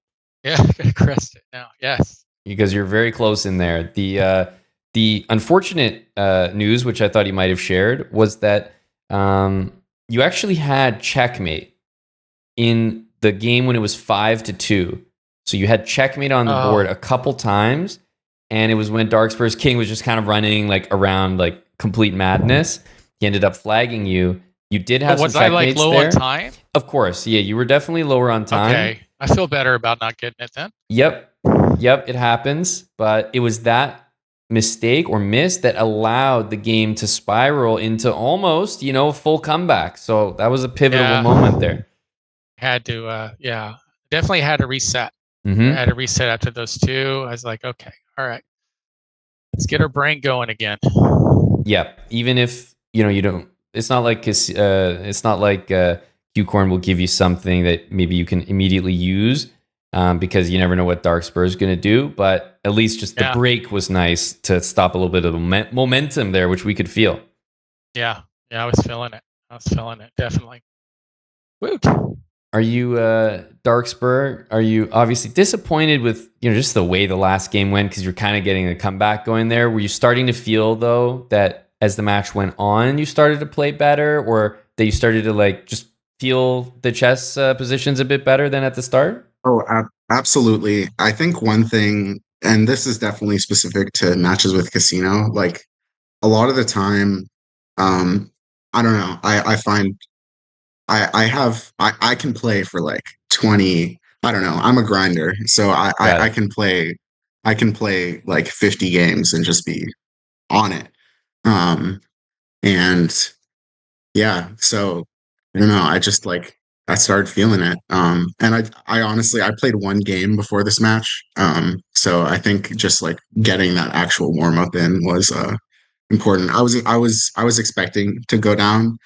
Yeah, I'm gonna crest it now. Yes, because you're very close in there. The unfortunate news, which I thought you might have shared, was that you actually had checkmate in the game when it was 5-2. So you had checkmate on the board a couple times, and it was when Darkspur's king was just kind of running like around like complete madness. He ended up flagging you. You did have some checkmates was I like low there. On time? Of course, yeah, you were definitely lower on time. Okay, I feel better about not getting it then. Yep, it happens, but it was that mistake or miss that allowed the game to spiral into almost, full comeback. So that was a pivotal moment there. Had to, definitely had to reset. I had to reset after those two. I was like, okay, all right, let's get our brain going again. Yeah, even if you don't. It's not like Q-Corn will give you something that maybe you can immediately use because you never know what Darkspur is going to do. But at least just the break was nice to stop a little bit of the momentum there, which we could feel. Yeah, I was feeling it. Definitely. Woot. Are you Darkspur? Are you obviously disappointed with just the way the last game went because you're kind of getting a comeback going there? Were you starting to feel though that as the match went on, you started to play better, or that you started to just feel the chess positions a bit better than at the start? Oh, absolutely. I think one thing, and this is definitely specific to matches with Casino, like a lot of the time, I don't know. I find I can play for like 20. I don't know. I'm a grinder, so I can play like 50 games and just be on it. And yeah, so I don't know. I just I started feeling it. And I honestly, I played one game before this match. So I think just getting that actual warm up in was important. I was expecting to go down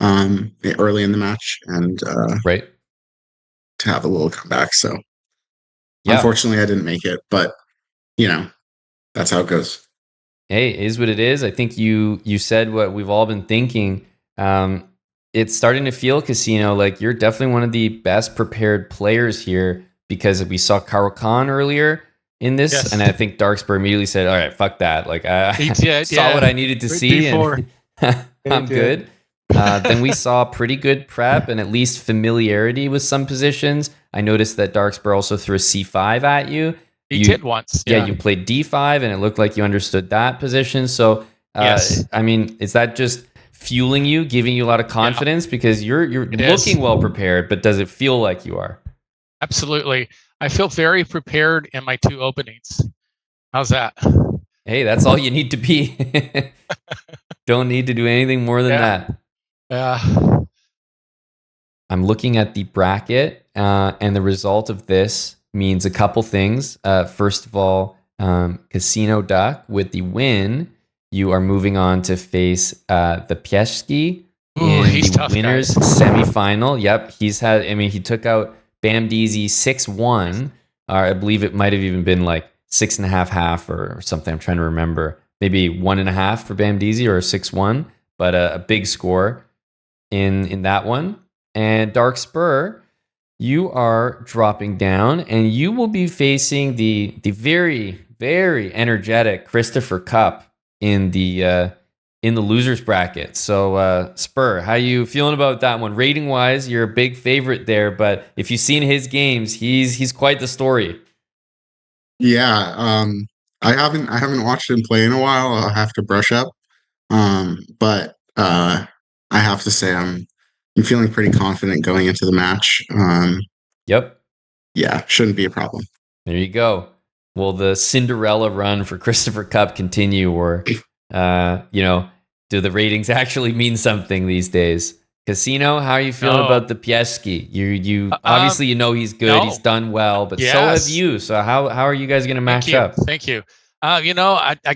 early in the match and right to have a little comeback. So unfortunately I didn't make it, but that's how it goes. Hey, it is what it is. I think you said what we've all been thinking. It's starting to feel, Casino, like you're definitely one of the best prepared players here because we saw Karo Khan earlier in this, and I think Darkspur immediately said, all right, fuck that. Like I saw what I needed to see and I'm good. Then we saw pretty good prep and at least familiarity with some positions. I noticed that Darkspur also threw a C5 at you. He did once. Yeah, you played D5 and it looked like you understood that position. So, I mean, is that just fueling you, giving you a lot of confidence? Because you're looking well prepared, but does it feel like you are? Absolutely. I feel very prepared in my two openings. How's that? Hey, that's all you need to be. Don't need to do anything more than that. Yeah. I'm looking at the bracket, and the result of this means a couple things. First of all, CasinoDuck with the win, you are moving on to face the Pieszki in the tough, winners semifinal. Yep, he took out Bamdeezy 6-1. I believe it might have even been like 6.5 or something. I'm trying to remember. Maybe 1.5 for Bamdeezy or 6-1, but a big score in that one. And Darkspur, you are dropping down, and you will be facing the very, very energetic Christopher Cup in the losers bracket. So, Spur, how you feeling about that one? Rating wise, you're a big favorite there, but if you've seen his games, he's quite the story. Yeah, I haven't watched him play in a while. I'll have to brush up. But I have to say I'm feeling pretty confident going into the match. Yep. Yeah, shouldn't be a problem. There you go. Will the Cinderella run for Christopher Cup continue, or do the ratings actually mean something these days? Casino, how are you feeling about the Pieski? You obviously you know he's good, he's done well, but so have you. So how are you guys going to match up? Thank you. I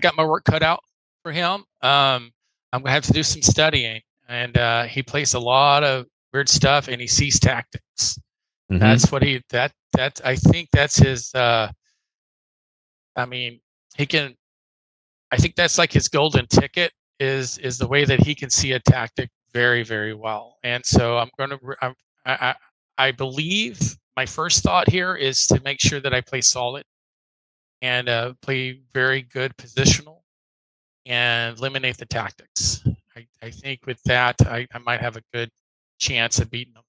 got my work cut out for him. I'm gonna have to do some studying, and he plays a lot of weird stuff, and he sees tactics. Mhm. That's what I think that's his. I think that's like his golden ticket is the way that he can see a tactic very, very well. And so I believe my first thought here is to make sure that I play solid and play very good positional and eliminate the tactics. I think with that, I might have a good chance of beating him.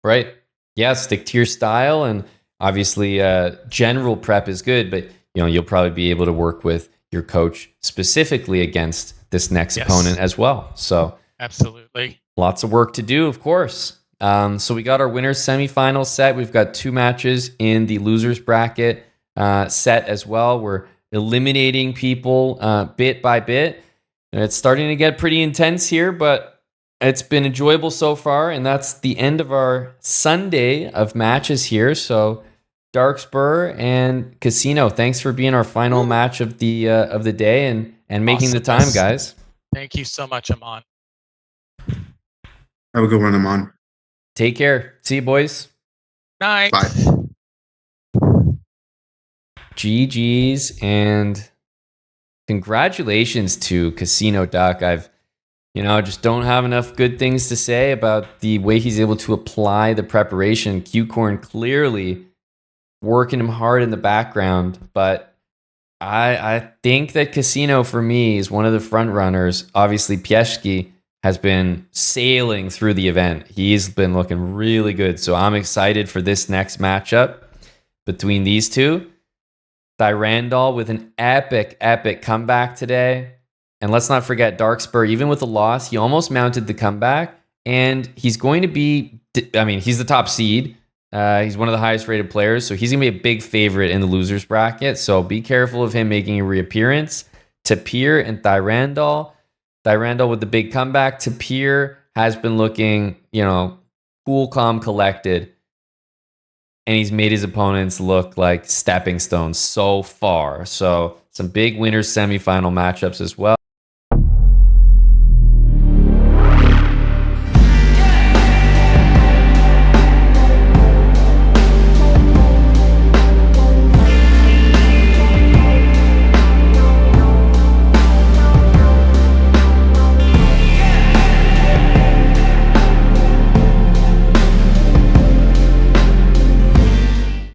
Right. Yeah, stick to your style, and obviously general prep is good, but you'll probably be able to work with your coach specifically against this next opponent as well. So absolutely. Lots of work to do, of course. So we got our winners semifinal set. We've got 2 matches in the losers bracket set as well. We're eliminating people bit by bit. And it's starting to get pretty intense here, but it's been enjoyable so far. And that's the end of our Sunday of matches here. So Darkspur and Casino, thanks for being our final match of the day and making the time, guys. Thank you so much, Aman. Have a good one, Aman. Take care. See you, boys. Night. Bye. GG's and congratulations to CasinoDuck. I've just don't have enough good things to say about the way he's able to apply the preparation. Q-Corn clearly working him hard in the background, but I think that Casino for me is one of the front runners. Obviously, Pieski has been sailing through the event. He's been looking really good, so I'm excited for this next matchup between these two. Tyrandal with an epic comeback today. And let's not forget Darkspur, even with the loss, he almost mounted the comeback, and he's going to be, he's the top seed. He's one of the highest rated players, so he's going to be a big favorite in the losers bracket. So be careful of him making a reappearance. Tapir and Tyrandal. Tyrandal with the big comeback. Tapir has been looking, cool, calm, collected. And he's made his opponents look like stepping stones so far. So some big winners semifinal matchups as well.